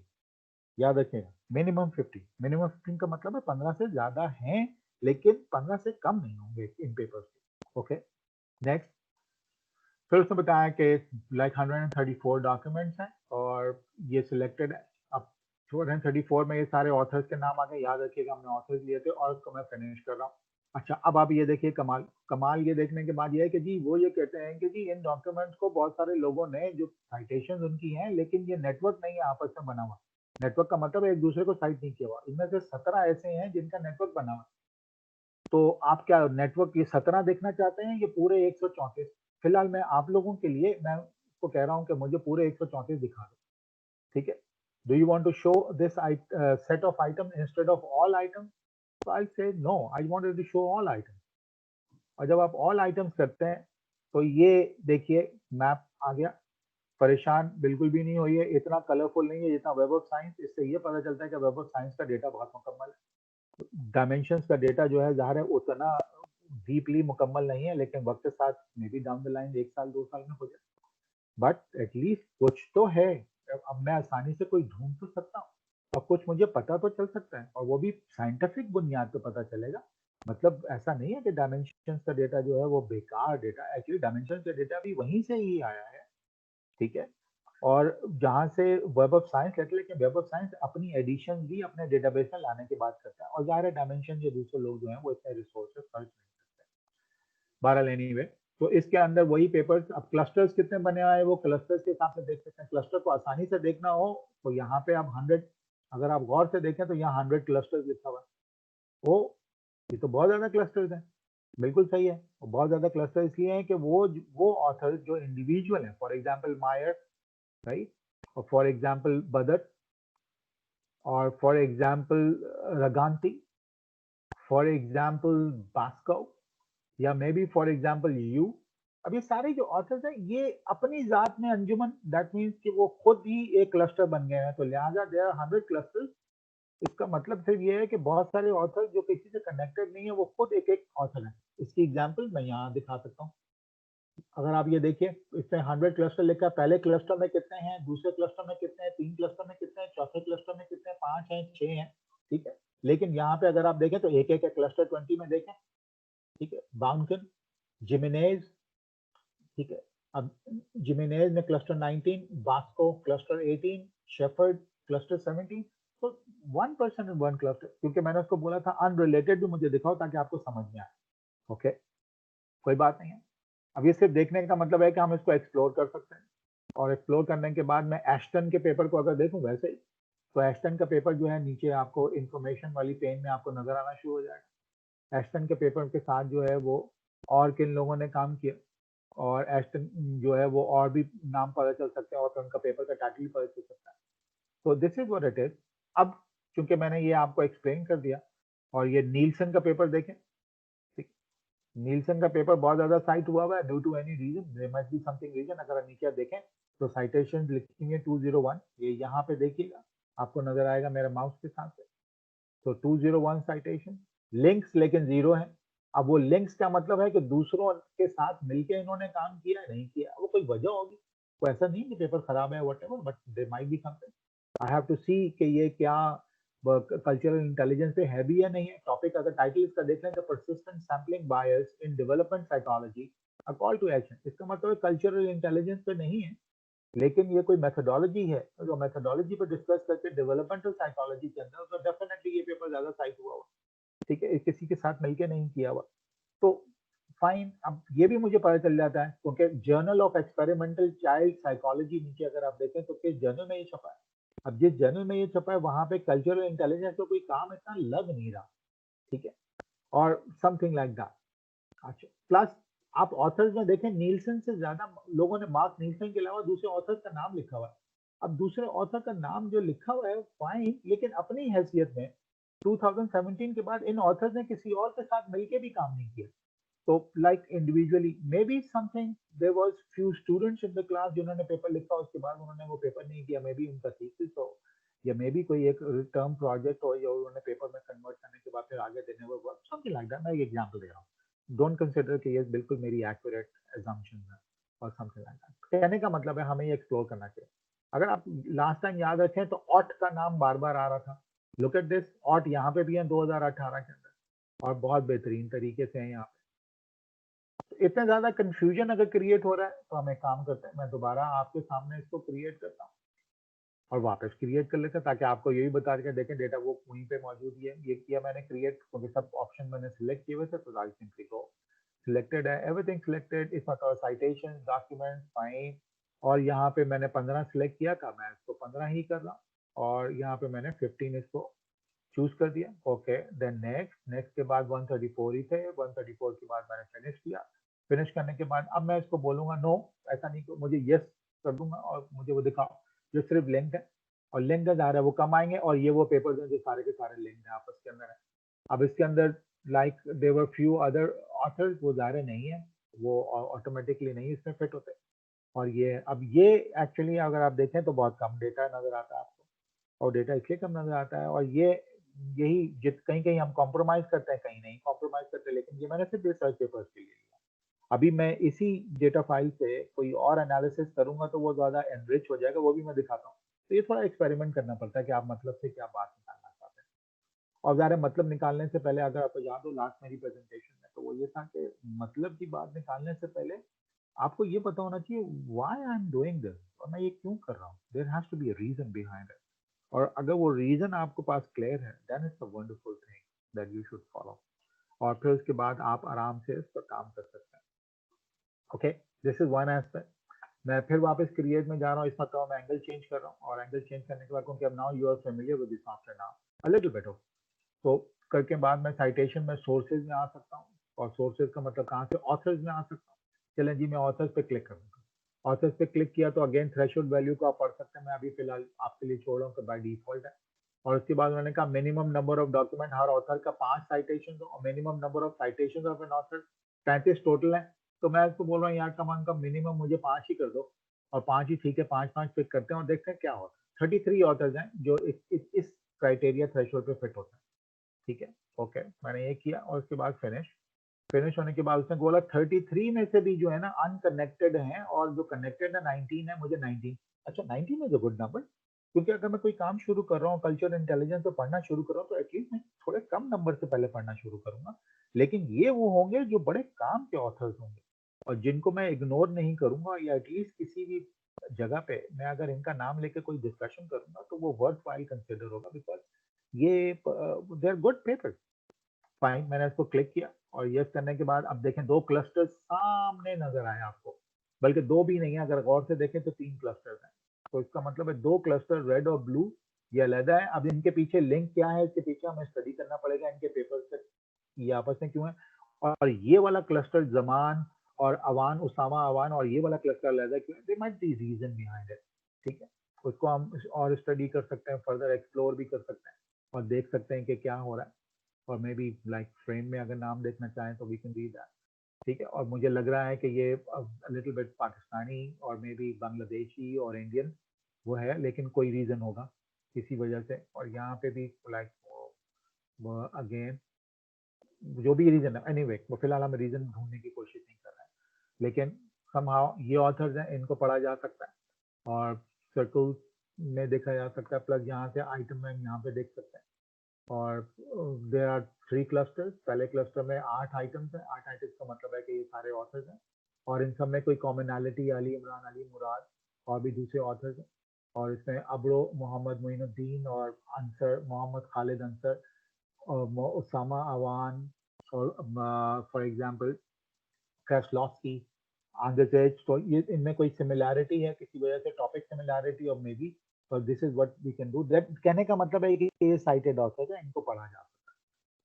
याद रखिएगा, मिनिमम 15। मिनिमम 15 का मतलब है 15 से ज्यादा हैं, लेकिन 15 से कम नहीं होंगे इन पेपर्स के। Okay, next. फिर उसने बताया कि लाइक 134 डॉक्यूमेंट्स हैं और ये सिलेक्टेड। अब 134 में ये सारे ऑथर्स के नाम आ गए, याद रखिएगा हमने ऑथर्स लिए थे। और उसको मैं फिनिश कर रहा हूँ। अच्छा, अब आप ये देखिए कमाल। कमाल ये देखने के बाद ये है कि जी वो ये कहते हैं कि जी इन डॉक्यूमेंट्स को बहुत सारे लोगों ने, जो साइटेशन उनकी हैं, लेकिन ये नेटवर्क नहीं है आपस में बना हुआ। नेटवर्क का मतलब एक दूसरे को साइट नहीं किया हुआ। इनमें से 17 ऐसे हैं जिनका नेटवर्क बना हुआ। तो आप क्या नेटवर्क ये 17 देखना चाहते हैं, ये पूरे 134? फिलहाल मैं आप लोगों के लिए मैं को कह रहा हूं कि मुझे पूरे 134 दिखा दो, ठीक है? Do you want to show this set of item instead of all item? तो I say no, I wanted to show all item. और जब आप ऑल आइटम्स करते हैं तो ये देखिए मैप आ गया। परेशान बिल्कुल भी नहीं होइए, इतना कलरफुल नहीं है जितना वेब ऑफ साइंस। इससे ये पता चलता है कि वेब ऑफ साइंस का डेटा बहुत मुकम्मल है। डायमेंशंस का डेटा जो है ज़ाहिर है उतना डीपली मुकम्मल नहीं है, लेकिन वक्त के साथ may be down the line 1 साल 2 साल में हो जाए। बट एटलीस्ट कुछ तो है। अब मैं आसानी से कोई ढूंढ तो सकता हूँ और कुछ मुझे पता तो चल सकता है, और वो भी साइंटिफिक बुनियाद पे पता चलेगा। मतलब ऐसा नहीं है कि डायमेंशंस का डेटा जो है वो बेकार डेटा। एक्चुअली डायमेंशंस का डेटा भी वहीं से ही आया है, ठीक है? और जहाँ से वेब ऑफ साइंस लेते, लेकिन वेब ऑफ साइंस अपनी एडिशन भी अपने डेटाबेस में लाने की बात करता है, और ज़ाहिर है डायमेंशन जो दूसरे लोग जो हैं वो इतने रिसोर्सेज खर्च नहीं करते। बहरहाल एनीवे, तो इसके अंदर वही पेपर्स। अब क्लस्टर्स कितने बने हुए हैं वो क्लस्टर्स के हिसाब से देख सकते हैं। क्लस्टर को आसानी से देखना हो तो यहाँ पे आप 100, अगर आप गौर से देखें तो यहाँ 100 क्लस्टर्स लिखा हुआ है। ओ, ये तो बहुत ज्यादा क्लस्टर्स हैं। बिल्कुल सही है, और बहुत ज्यादा क्लस्टर इसलिए हैं कि वो ऑथर जो इंडिविजुअल है, फॉर एग्जाम्पल मायर, राइट, और फॉर एग्जाम्पल बदर, और फॉर एग्जाम्पल रगांती, फॉर एग्जाम्पल बास्को, या may be for example you. अब ये सारे जो ऑथर्स हैं ये अपनी जात में अंजुमन, दैट मीन्स कि वो खुद ही एक क्लस्टर बन गए हैं, तो लिहाजा देयर आर 100 क्लस्टर्स। इसका मतलब सिर्फ ये है कि बहुत सारे ऑथर जो किसी से कनेक्टेड नहीं है वो खुद एक एक ऑथर है। इसकी एग्जाम्पल मैं यहाँ दिखा सकता हूँ। अगर आप ये देखिए, इसमें 100 क्लस्टर लिखा है। पहले क्लस्टर में कितने हैं, दूसरे क्लस्टर में कितने हैं, 3 क्लस्टर में कितने हैं, चौथे क्लस्टर में कितने हैं, 5 हैं, 6 हैं, ठीक है? लेकिन यहाँ पे अगर आप देखें तो एक एक क्लस्टर 20 में देखें, ठीक है? बाउंकन, जिमिनेज, ठीक है? अब जिमेनेज में cluster 19, Basco cluster 18, Shepherd cluster 17। तो 1% इन वन क्लस्टर, क्योंकि मैंने उसको बोला था अनरिलेटेड भी मुझे दिखाओ ताकि आपको समझ में आए। ओके, कोई बात नहीं है। अब ये सिर्फ देखने का मतलब है कि हम इसको एक्सप्लोर कर सकते हैं, और एक्सप्लोर करने के बाद मैं एस्टन के पेपर को अगर देखूं वैसे ही, तो एस्टन का पेपर जो है नीचे आपको इंफॉर्मेशन वाली पेन में आपको नजर आना शुरू हो जाएगा। एस्टन के पेपर के साथ जो है वो और किन लोगों ने काम किया, और एस्टन जो है वो और भी नाम पता चल सकते हैं, और फिर उनका पेपर का टाइटल भी पता चल सकता है। तो this is what it is. अब चूंकि मैंने ये आपको एक्सप्लेन कर दिया, और ये नीलसन का पेपर देखें, ठीक। नीलसन का पेपर बहुत ज्यादा साइट हुआ हुआ है due to any reason, there must be something reason. अगर आप नीचे देखें तो साइटेशन लिखेंगे 201, ये यहाँ पे देखिएगा, आपको नजर आएगा मेरे माउस के साथ से। तो 201 साइटेशन, लिंक्स लेकिन जीरो है। अब वो लिंक्स का मतलब है कि दूसरों के साथ मिलके इन्होंने काम किया नहीं किया, वो कोई वजह होगी। तो ऐसा नहीं कि पेपर खराब है whatever, but there might be something. I have to see कि ये क्या कल्चरल इंटेलिजेंस पे है भी या नहीं है। टॉपिक अगर टाइटल इसका देख लें तो persistent sampling bias in development psychology, a call to action. इसका मतलब कल्चरल इंटेलिजेंस पे नहीं है, लेकिन ये कोई मेथोडोलॉजी है, तो जो मेथोडोलॉजी पर डिस्कस करके डेवलपमेंटल साइकोलॉजी के अंदर, तो डेफिनेटली ये पेपर ज्यादा साइट हुआ हुआ, ठीक है? किसी के साथ मिलके नहीं किया हुआ, तो फाइन। अब ये भी मुझे पता चल जाता है, क्योंकि journal of experimental child psychology नीचे अगर आप देखें तो किस जर्नल में ये छपा है। अब जिस जर्नल में ये छपा है वहां पे कल्चरल इंटेलिजेंस का कोई काम इतना लग नहीं रहा, ठीक है? और समथिंग लाइक दैट। अच्छा, प्लस आप ऑथर्स में देखें, नीलसन से ज्यादा लोगों ने मार्क नीलसन के अलावा दूसरे ऑथर्स का नाम लिखा हुआ है। अब दूसरे ऑथर का नाम जो लिखा हुआ है फाइन, लेकिन अपनी हैसियत में 2017 के बाद इन ऑथर्स ने किसी और के साथ मिलके भी काम नहीं किया। तो like individually maybe something, there was few students in the class जिन्होंने पेपर लिखा, उसके बाद उन्होंने वो पेपर नहीं किया। मे बी उनका थीसिस हो, या मे बी कोई एक टर्म प्रोजेक्ट हो, या उन्होंने पेपर में कन्वर्ट करने के बाद फिर आगे देने वो वर्क, समथिंग लाइक दैट। मैं एक एग्जांपल दे रहा हूँ। डोंट कंसीडर कि ये बिल्कुल मेरी एक्यूरेट assumption है और समथिंग लाइक दैट। कहने का मतलब है हमें ये एक्सप्लोर करना चाहिए। अगर आप लास्ट टाइम याद रखें तो ऑट का नाम बार बार आ रहा था। लुक एट दिस, ऑट यहाँ पे भी है 2018 के अंदर, और बहुत बेहतरीन तरीके से है यहाँ पे। तो इतना ज्यादा कंफ्यूजन अगर क्रिएट हो रहा है तो हम एक काम करते हैं, मैं दोबारा आपके सामने इसको क्रिएट करता हूँ और वापस क्रिएट कर लेते हैं, ताकि आपको यही बता के देखें डेटा वो वहीं पे मौजूद ही है। ये किया मैंने क्रिएट, क्योंकि सब ऑप्शन मैंने सिलेक्ट किए हुए थे, तो आई सिंपली गो सिलेक्टेड है, एवरीथिंग सिलेक्टेड, इसमें तो साइटेशन, डॉक्यूमेंट, फाइन, और यहाँ पे मैंने 15 सिलेक्ट किया था, मैं इसको 15 ही कर रहा हूँ, और यहाँ पे मैंने 15 इसको चूज कर दिया। ओके, देन नेक्स्ट, नेक्स्ट के बाद 134 ही थे, 134 के बाद मैंने फिनिश किया। फिनिश करने के बाद अब मैं इसको बोलूंगा नो, ऐसा नहीं, मुझे यस कर दूंगा और मुझे वो दिखाओ जो सिर्फ लिंक है, और लिंक का है वो कम आएंगे, और ये वो पेपर्स हैं जो सारे के सारे लिंक है आपस के अंदर है। अब इसके अंदर लाइक देवर फ्यू अदर ऑथर्स, वो ज़ाहिर नहीं है, वो ऑटोमेटिकली नहीं इसमें फिट होते। और ये अब ये एक्चुअली अगर आप देखें तो बहुत कम डेटा नजर आता है आपको, और डेटा इसलिए कम नजर आता है, और ये यही जित कहीं कहीं हम कॉम्प्रोमाइज करते हैं, कहीं नहीं कॉम्प्रोमाइज करते, लेकिन ये मैंने सिर्फ रिसर्च पेपर्स के लिए लिया। अभी मैं इसी डेटा फाइल से कोई और एनालिसिस करूंगा तो वो ज्यादा एनरिच हो जाएगा, वो भी मैं दिखाता हूँ। तो ये थोड़ा एक्सपेरिमेंट करना पड़ता है कि आप मतलब से क्या बात निकालना चाहते हैं। और ज़ाहिर है मतलब निकालने से पहले, अगर आपको याद हो लास्ट मेरी प्रेजेंटेशन में, तो वो ये था कि मतलब की बात निकालने से पहले आपको ये पता होना चाहिए why I am doing this, और मैं ये क्यों कर रहा हूँ। There has to be a reason behind it, और अगर वो रीजन आपके पास क्लियर है, then it's a wonderful thing that you should follow, और फिर उसके बाद आप आराम से इस पर काम कर सकते हैं। Okay, this is one aspect. मैं फिर वापस क्रिएट में जा रहा हूँ, इसमें तो मैं एंगल चेंज कर रहा हूँ, और एंगल चेंज करने के बाद, क्योंकि अब now you are familiar with this software now a little bit, तो करके बाद मैं साइटेशन में सोर्सेज में आ सकता हूँ, और सोर्सेज का मतलब कहाँ से, ऑथर्स में आ सकता हूँ। चलें जी, मैं ऑथर्स पे क्लिक करूँगा। ऑथर्स पे क्लिक किया तो अगेन थ्रेशोल्ड वैल्यू को आप पढ़ सकते हैं, मैं अभी फिलहाल आपके लिए छोड़ रहा हूँ, तो बाय डिफॉल्ट है। और उसके बाद मैंने कहा minimum number of document her author का 5 साइटेशन, और minimum number of citation of an author 35 total है। तो मैं इसको बोल रहा हूँ यार कमान का मिनिमम मुझे 5 ही कर दो, और 5 ही ठीक है, 5 पिक करते हैं और देखते हैं क्या होता है। 33 ऑथर्स हैं जो इस क्राइटेरिया थ्रेशोल्ड पे फिट होते हैं। ठीक है, ओके, मैंने ये किया, और उसके बाद फिनिश। फिनिश होने के बाद उसने बोला 33 में से भी जो है ना अनकनेक्टेड हैं, और जो कनेक्टेड है 19 है, मुझे 19, अच्छा 19 इज अ गुड नंबर, क्योंकि अगर मैं कोई काम शुरू कर रहा हूँ, कल्चर इंटेलिजेंस तो पढ़ना शुरू कर रहा हूँ, तो एटलीस्ट मैं थोड़े कम नंबर से पहले पढ़ना शुरू करूंगा। लेकिन ये वो होंगे जो बड़े काम के ऑथर्स होंगे, और जिनको मैं इग्नोर नहीं करूंगा, या एटलीस्ट किसी भी जगह पे मैं अगर इनका नाम लेके कोई डिस्कशन करूंगा तो वो वर्थ वाइल कंसिडर होगा, बिकॉज ये they are good papers. Fine, मैंने इसको क्लिक किया, और यस करने के बाद अब देखें 2 क्लस्टर्स सामने नजर आए आपको, बल्कि 2 भी नहीं है, अगर गौर से देखें तो 3 क्लस्टर्स हैं। तो इसका मतलब है 2 क्लस्टर रेड और ब्लू ये अलग है। अब इनके पीछे लिंक क्या है, इसके पीछे हमें स्टडी करना पड़ेगा, इनके पेपर से ये आपस में क्यों है। और ये वाला क्लस्टर जमान और अवान, उसामा अवान, और ये वाला क्लस्टर अलग है क्यों, they might be reason behind it. ठीक है, उसको हम और स्टडी कर सकते हैं, फर्दर एक्सप्लोर भी कर सकते हैं, और देख सकते हैं कि क्या हो रहा है, और मे बी लाइक फ्रेम में अगर नाम देखना चाहें तो वी कैन रीड दैट। ठीक है, और मुझे लग रहा है कि ये लिटिल बिट पाकिस्तानी और मे बी बांग्लादेशी और इंडियन वो है, लेकिन कोई रीजन होगा किसी वजह से। और यहाँ पे भी लाइक अगेन जो भी रीजन है, एनीवे वो फिलहाल हम रीजन ढूंढने की कोशिश नहीं कर रहे हैं, लेकिन समहाउ ये ऑथर्स हैं, इनको पढ़ा जा सकता है, और सर्कल में देखा जा सकता है, प्लस यहाँ से आइटम में यहाँ पे देख सकते हैं। और देर आर 3 क्लस्टर्स, पहले क्लस्टर में 8 आइटम्स हैं, 8 आइटम्स का मतलब है कि ये सारे ऑथर्स हैं, और इन सब में कोई कॉमनैलिटी, अली इमरान, अली मुराद और भी दूसरे ऑथर्स हैं। और इसमें अब्रो मोहम्मद मोइनुद्दीन और अंसर मोहम्मद खालिद अंसर और उसामा अवान, और फॉर एग्जांपल कैशलॉस्की, आंध्रप्रदेश, तो ये इनमें कोई सिमिलैरिटी है किसी वजह से, टॉपिक सिमिलैरिटी, और मे बी, और this is what we can do that. कहने का मतलब है कि ये साइटेड ऑथर है, इनको पढ़ा जा सकता है।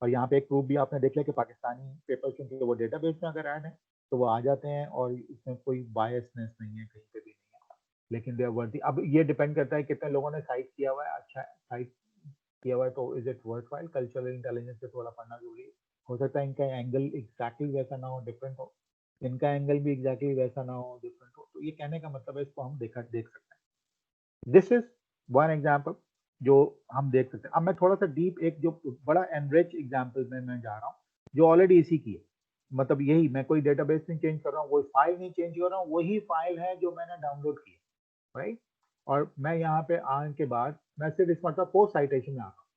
और यहाँ पे एक प्रूफ भी आपने देख लिया कि पाकिस्तानी पेपर क्योंकि वो डेटाबेस में अगर ऐड है तो वो आ जाते हैं, और इसमें कोई बायसनेस नहीं है, कहीं पे भी नहीं है, लेकिन दे आर वर्दी। अब ये डिपेंड करता है कितने लोगों ने साइट किया हुआ है, अच्छा साइट किया हुआ है, तो is it worth while. Cultural intelligence से थोड़ा पढ़ना जरूरी है। हो सकता है इनका एंगल एग्जैक्टली वैसा ना हो, डिफरेंट हो, इनका एंगल भी एग्जैक्टली वैसा ना हो, डिफरेंट हो, तो ये कहने का मतलब है इसको हम देख सकते हैं। दिस इज वन एग्जाम्पल जो हम देख सकते हैं। अब मैं थोड़ा सा डीप एक जो बड़ा एनरिच एग्जाम्पल में मैं जा रहा हूँ, जो ऑलरेडी इसी की है, मतलब यही, मैं कोई डेटाबेस नहीं चेंज कर रहा हूँ, वही फाइल नहीं चेंज कर रहा हूँ, वही फाइल है जो मैंने डाउनलोड की है, राइट। और मैं यहाँ पे आने के बाद मैं सिर्फ इस मतलब को साइटेशन में आता हूँ,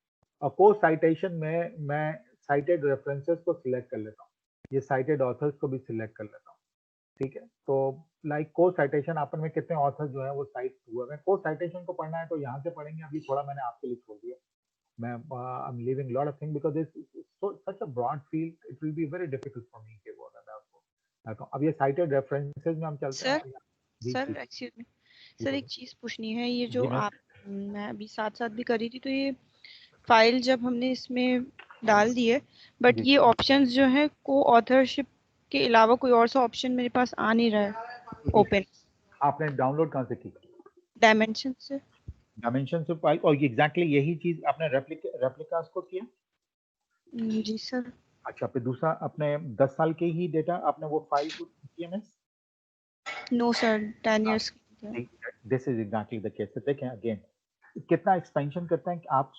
और को साइटेशन में मैं साइटेड रेफरेंसेस को सिलेक्ट कर लेता हूँ, ये साइटेड ऑथर्स को भी सिलेक्ट कर लेता हूँ, ठीक है। तो लाइक को साइटेशन अपन में कितने ऑथर जो है वो साइट हुए हैं, को साइटेशन को पढ़ना है तो यहाँ से पढ़ेंगे। अभी थोड़ा मैंने आपके लिए छोड़ दिया, मैं I am leaving lot of thing because it's such a broad field, it will be very difficult for me के बोला मैं आपको। अब ये साइटेड रेफरेंसेस में हम चलते हैं सर और जी सर जी एक्सक्यूज मी जी सर, एक बोलो चीज पूछनी है। ये जो जी मैं आप मैं अभी साथ साथ भी कर रही थी, तो ये फाइल जब हमने इसमें डाल दी है, बट जी ये ऑप्शंस जो है को ऑथरशिप के अलावा कोई और सा ऑप्शन मेरे पास आ नहीं रहा है ओपन आपने डाउनलोड कहाँ से की? डायमेंशन से। डायमेंशन से फाइल, और एग्जैक्टली यही चीज आपने रेप्लिकास को किया? जी सर। अच्छा, फिर दूसरा अपने 10 साल के ही डेटा आपने वो फाइल को किया में? No sir, 10 years. This is exactly the case. देखें अगेन कितना एक्सपेंशन करते हैं कि आप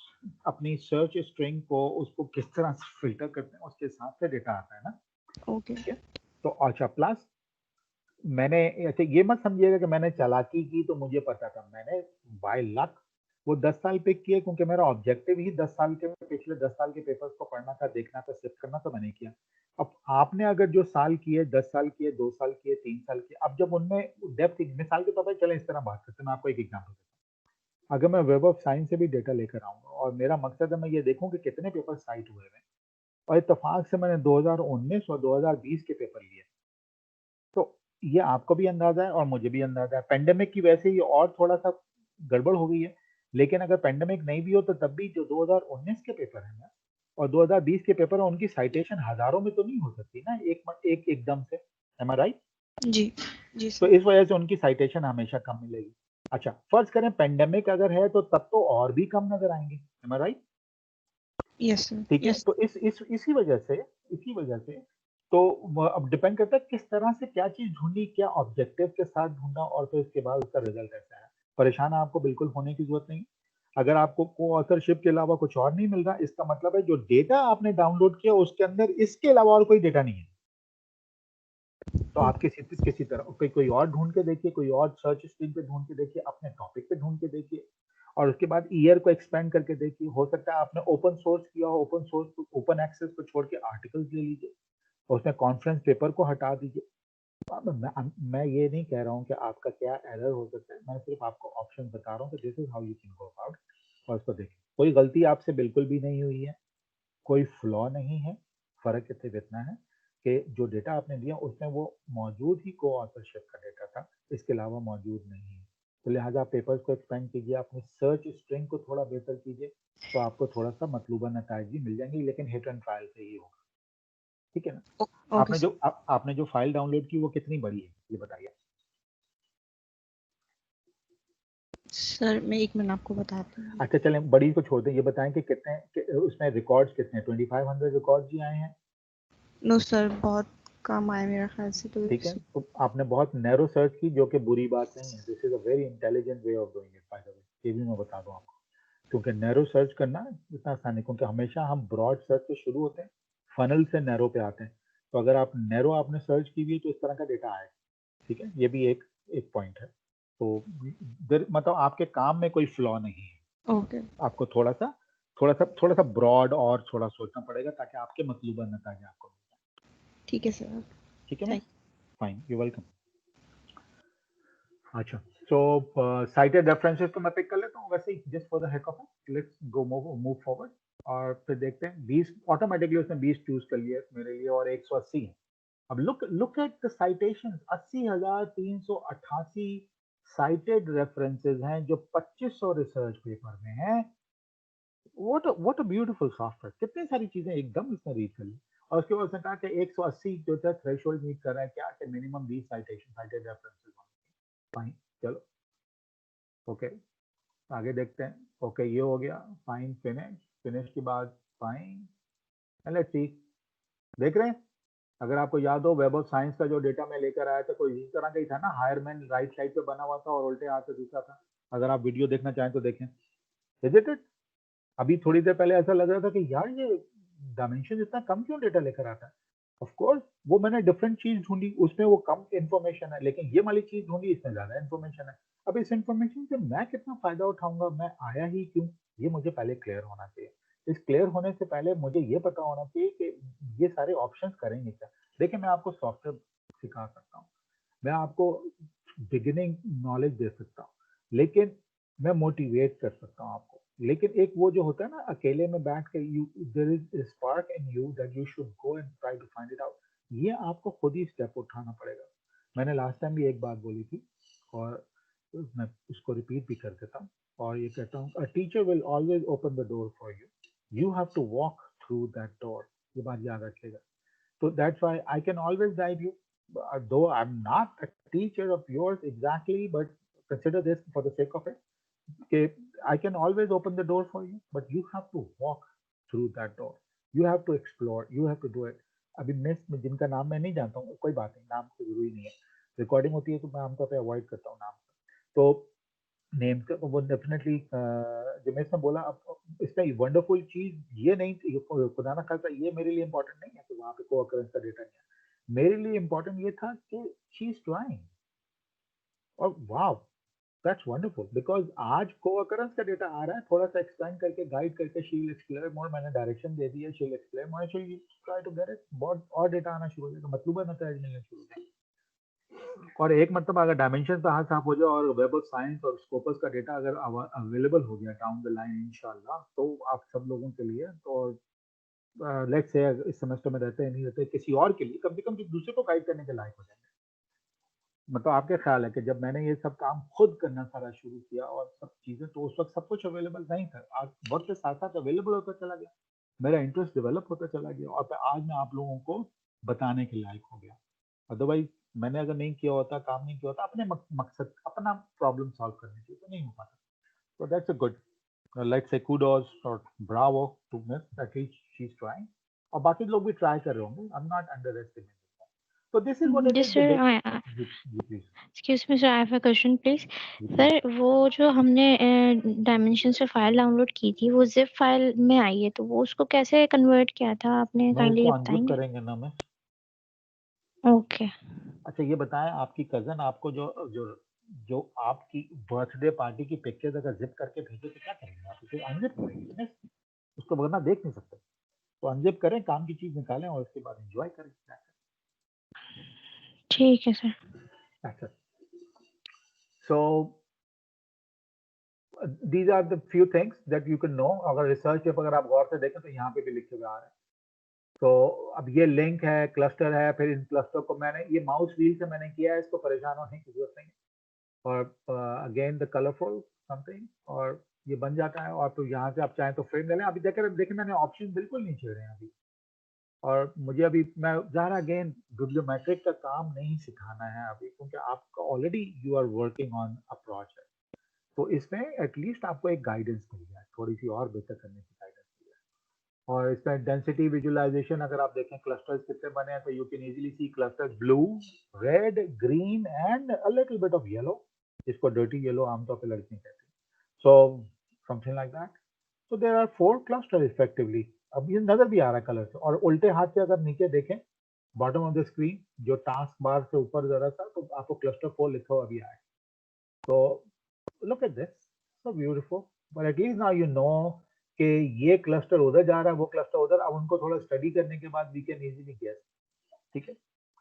अपनी सर्च स्ट्रिंग को उसको किस तरह से फिल्टर करते हैं, उसके हिसाब से डेटा आता है ना, ओके। ठीक है। तो अच्छा प्लस मैंने ऐसे ये मत समझिएगा कि मैंने चालाकी की तो मुझे पता था, मैंने बाय लक वो 10 साल पिक किए क्योंकि मेरा ऑब्जेक्टिव ही 10 साल के पिछले 10 साल के पेपर्स को पढ़ना था, देखना था, सिफ्ट करना, तो मैंने किया। अब आपने अगर जो साल किए, 10 साल किए, 2 साल किए, 3 साल किए, अब जब उनमें डेप्थ, मिसाल के तौर पर चले इस तरह बात करते हैं, मैं आपको एक एग्जाम्पल देता हूँ। अगर मैं वेब ऑफ साइंस से भी डेटा लेकर आऊंगा और मेरा मकसद है मैं ये देखूं कि कितने पेपर साइट हुए हैं, और इत्तेफाक से मैंने 2019 और 2020 के पेपर लिए, तो ये आपको भी अंदाजा है और मुझे भी अंदाजा है। पेंडेमिक की वजह से ये और थोड़ा सा गड़बड़ हो गई है, लेकिन अगर पेंडेमिक नहीं भी हो तो तब भी जो 2019 के पेपर है ना और 2020 के पेपर है, उनकी साइटेशन हजारों में तो नहीं हो सकती ना एक एकदम से, एम आई राइट? जी जी तो सर। इस वजह से उनकी साइटेशन हमेशा कम मिलेगी। अच्छा फर्ज करें पेंडेमिक अगर है तो तब तो और भी कम नजर आएंगे, एम आई राइट? Yes sir. ठीक है, यस। तो इसी वजह से तो अब डिपेंड करता है किस तरह से क्या चीज ढूंढी, क्या ऑब्जेक्टिव के साथ ढूंढा, और फिर उसके बाद उसका रिजल्ट ऐसा है। परेशान आपको बिल्कुल होने की जरूरत नहीं। अगर आपको को ऑथरशिप के अलावा कुछ और नहीं मिल रहा, इसका मतलब है जो डेटा आपने डाउनलोड किया उसके अंदर इसके अलावा और कोई डेटा नहीं है। तो आप किसी तरह कोई और ढूंढ के देखिए, कोई और सर्च स्ट्रिंग पे ढूंढ के देखिए, अपने टॉपिक पे ढूंढ के देखिए, और उसके बाद ईयर को एक्सपेंड करके देखिए। हो सकता है आपने ओपन सोर्स किया हो, ओपन सोर्स ओपन एक्सेस को छोड़ के आर्टिकल्स ले लीजिए और उसमें कॉन्फ्रेंस पेपर को हटा दीजिए। अब मैं ये नहीं कह रहा हूँ कि आपका क्या एरर हो सकता है, मैं सिर्फ आपको ऑप्शन बता रहा हूँ कि this is how you can go about, और उसको देखिए। कोई गलती आपसे बिल्कुल भी नहीं हुई है, कोई फ्लॉ नहीं है। फर्क सिर्फ इतना है कि जो डेटा आपने दिया उसमें वो मौजूद ही को ऑथरशिप का डेटा था, इसके अलावा मौजूद नहीं है। तो लिहाजा आप पेपर्स को एक्सपेंड कीजिए, अपनी सर्च स्ट्रिंग को थोड़ा बेहतर कीजिए, तो आपको थोड़ा सा मतलूबा नताइज भी मिल जाएंगे, लेकिन हिट एंड ट्रायल से ही होगा, ठीक है ना। Okay sir. आपने जो फाइल डाउनलोड की वो कितनी बड़ी है ये बताइए? सर मैं 1 मिनट आपको बताती हूँ। अच्छा चलें बड़ी को छोड़ दें, ये बताएं कि उसमें रिकॉर्ड्स कितने, 2500 रिकॉर्ड्स ही आए हैं? नो सर, बहुत कम आए मेरे ख्याल से तो। ठीक है, तो आपने बहुत नैरो सर्च की, जो कि बुरी बात नहीं है। This is a very intelligent way of doing it by the way, ये भी मैं बता दूं आपको, क्योंकि नैरो सर्च करना इतना आसान है, क्योंकि हमेशा हम ब्रॉड सर्च से शुरू होते हैं, फनल से नैरो पे आते हैं। तो अगर आप नैरो आपने सर्च की हुई तो इस तरह का डेटा आएगा, ठीक है। ये भी एक एक पॉइंट है। तो मतलब आपके काम में कोई फ्लॉ नहीं है, ओके। आपको थोड़ा सा ब्रॉड और थोड़ा सोचना पड़ेगा ताकि आपके मतलूबा नतीजे आपको मिल जाए। ठीक है सर। ठीक है ना? थैंक। Fine, you welcome. अच्छा, सो साइटेड रेफरेंसेस तो मैं पिक कर लेता हूँ वैसे ही, just for the heck of it. Let's go move forward, और फिर देखते हैं 20 ऑटोमेटिकली उसने 20 चूज कर लिया मेरे लिए और 180 है। अब look at the citations, 80,388 cited references हैं जो 2500 रिसर्च पेपर में हैं। व्हाट अ ब्यूटीफुल सॉफ्टवेयर, कितनी सारी चीजें एकदम इसने रीड कर ली। और उसके बाद उसने कहा कि 180 जो था थ्रेशोल्ड मीट कर रहा है, क्या कि minimum 20 citation cited references. Fine, चलो ओके, आगे देखते हैं। ओके ये हो गया, फाइन, फिनिश। फिनिश के बाद फाइन, लेट्स सी। देख रहे हैं, अगर आपको याद हो वेब ऑफ साइंस का जो डेटा मैं लेकर आया था कोई इसी तरह का ही था ना, हायरमैन राइट साइड पे बना हुआ था और उल्टे हाथ से दूसरा था। अगर आप वीडियो देखना चाहें तो देखें, इज इट? अभी थोड़ी देर पहले ऐसा लग रहा था कि यार ये डायमेंशन इतना कम क्यों डेटा लेकर आता है, ऑफ कोर्स वो मैंने डिफरेंट चीज ढूंढी, उसमें वो कम इंफॉर्मेशन है, लेकिन ये वाली चीज ढूंढी इसमें ज्यादा इंफॉर्मेशन है। अब इस इंफॉर्मेशन से मैं कितना फायदा उठाऊंगा, मैं आया ही क्यों, ये मुझे पहले क्लियर होना चाहिए। इस क्लियर होने से पहले मुझे ये पता होना चाहिए कि ये सारे ऑप्शंस करेंगे क्या। देखिए मैं आपको सॉफ्टवेयर सिखा सकता हूँ, मैं आपको बिगिनिंग नॉलेज दे सकता हूँ, लेकिन मैं मोटिवेट कर सकता हूँ आपको। लेकिन एक वो जो होता है ना, अकेले में बैठ के you there is spark in you that you should go and try to find it out, ये आपको खुद ही स्टेप उठाना पड़ेगा। मैंने लास्ट टाइम भी एक बात बोली थी और मैं उसको रिपीट भी कर देता हूँ और ये कहता हूँ, a teacher will always open the door for you, you have to walk through that door. ये बात याद रखिएगा। So that's why I can always guide you, though I'm not a teacher of yours exactly, but consider this for the sake of it. Okay, I can always open the door for you, but you have to walk through that door. You have to explore. You have to do it. अभी miss में जिनका नाम मैं नहीं जानता हूँ, कोई बात नहीं, नाम तो जरूरी नहीं है। रिकॉर्डिंग होती है तो मैं आमतौर पे अवॉइड करता हूँ नाम। तो नेम का वो डेफिनेटली जो मैं इसमें बोला, अब इसमें वंडरफुल चीज ये नहीं थी, खुदा ना खासा ये मेरे लिए इंपॉर्टेंट नहीं है कि वहां पे को अकरेंस का डेटा नहीं है। मेरे लिए इंपॉर्टेंट ये था कि शी इज ट्राइंग, और वाह दैट्स वंडरफुल, बिकॉज आज को अकरेंस का डेटा आ रहा है, थोड़ा सा एक्सप्लेन करके गाइड करके शी विल एक्सप्लेन मोर, मैंने डायरेक्शन दे दी है, she will explain more, she will try to get it, बहुत और डेटा आना शुरू हो जाएगा, मतलूबा नतीजे मिलने शुरू हो जाएंगे। और एक मतलब अगर डायमेंशन पे हाथ साफ हो जाए और वेब ऑफ साइंस और स्कोपस का डेटा अगर अवेलेबल हो गया डाउन द लाइन इंशाल्लाह, तो आप सब लोगों के लिए तो लेट्स से इस सेमेस्टर में रहते हैं नहीं रहते, किसी और के लिए कम से कम दूसरे को गाइड करने के लायक हो जाएंगे। मतलब आपके ख्याल है कि जब मैंने ये सब काम खुद करना सारा शुरू किया और सब चीजें, तो उस वक्त सब कुछ अवेलेबल नहीं था, आज वक्त के साथ साथ अवेलेबल होता चला गया, मेरा इंटरेस्ट डेवलप होता चला गया और फिर आज मैं आप लोगों को बताने के लायक हो गया। अदरवाइज मैंने अगर नहीं किया होता, काम नहीं किया होता, अपने मकसद अपना प्रॉब्लम सॉल्व करने के लिए, तो नहीं हो पाता। So that's a good, let's say kudos or bravo to Miss, at least she's trying. और बाकी लोग भी ट्राई कर रहे होंगे, I'm not underestimating that. So this is what it Yes, is, the sir. जी please, Excuse me, sir. I have a question, please. जी please. Sir वो जो हमने डायमेंशन से फाइल डाउनलोड की थी वो जिप फाइल में आई है, तो वो उसको कैसे कन्वर्ट किया था आपने, मैं काइंडली इसको ये अनजिप बताएंगे? करेंगे ना मैं। ओके। अच्छा ये बताएं, आपकी कजन आपको जो जो जो आपकी बर्थडे पार्टी की पिक्चर्स अगर जिप करके भेजे तो क्या करेंगे आप, उसे अनजिप करेंगे, उसको वरना देख नहीं सकते। तो अनजिप करें, काम की चीज निकालें और उसके बाद एंजॉय करें। ठीक है सर। अच्छा, so these are the few things that you can know। अगर रिसर्च पेपर अगर आप गौर से देखें तो यहाँ पे भी लिखे हुए आ रहे हैं। तो अब ये लिंक है, क्लस्टर है, फिर इन क्लस्टर को मैंने ये माउस व्हील से मैंने किया है, इसको परेशान होने की जरूरत नहीं है। और अगेन द कलरफुल समथिंग, और ये बन जाता है। और तो यहाँ से आप चाहें तो फ्रेम ले लें। अभी देखें मैंने ऑप्शन बिल्कुल नहीं छेड़े हैं अभी। और मुझे अभी मैं ज़रा अगेन बिब्लियोमेट्रिक का काम नहीं सिखाना है अभी, क्योंकि आपका already you are working on a project. तो इसमें एटलीस्ट आपको एक गाइडेंस मिल जाए, थोड़ी सी और बेहतर करने की गाइडेंस मिल जाए। और इसमें डेंसिटी विजुअलाइजेशन अगर आप देखें क्लस्टर्स कितने बने हैं, तो you can easily see clusters blue, red, green and a little bit of yellow, जिसको डर्टी येलो आमतौर पे लड़कियां कहती हैं। So something like that. So there are 4 cluster effectively. अब ये नजर भी आ रहा है कलर से। और उल्टे हाथ से अगर नीचे देखें बॉटम ऑफ द स्क्रीन, जो टास्क बार से ऊपर जरा सा, तो आपको क्लस्टर 4 लिखा हुआ भी आए। तो look at this, so beautiful, but at least now you know कि ये क्लस्टर उधर जा रहा है, वो क्लस्टर उधर। अब उनको थोड़ा स्टडी करने के बाद वी कैन इजीली गेस। ठीक है,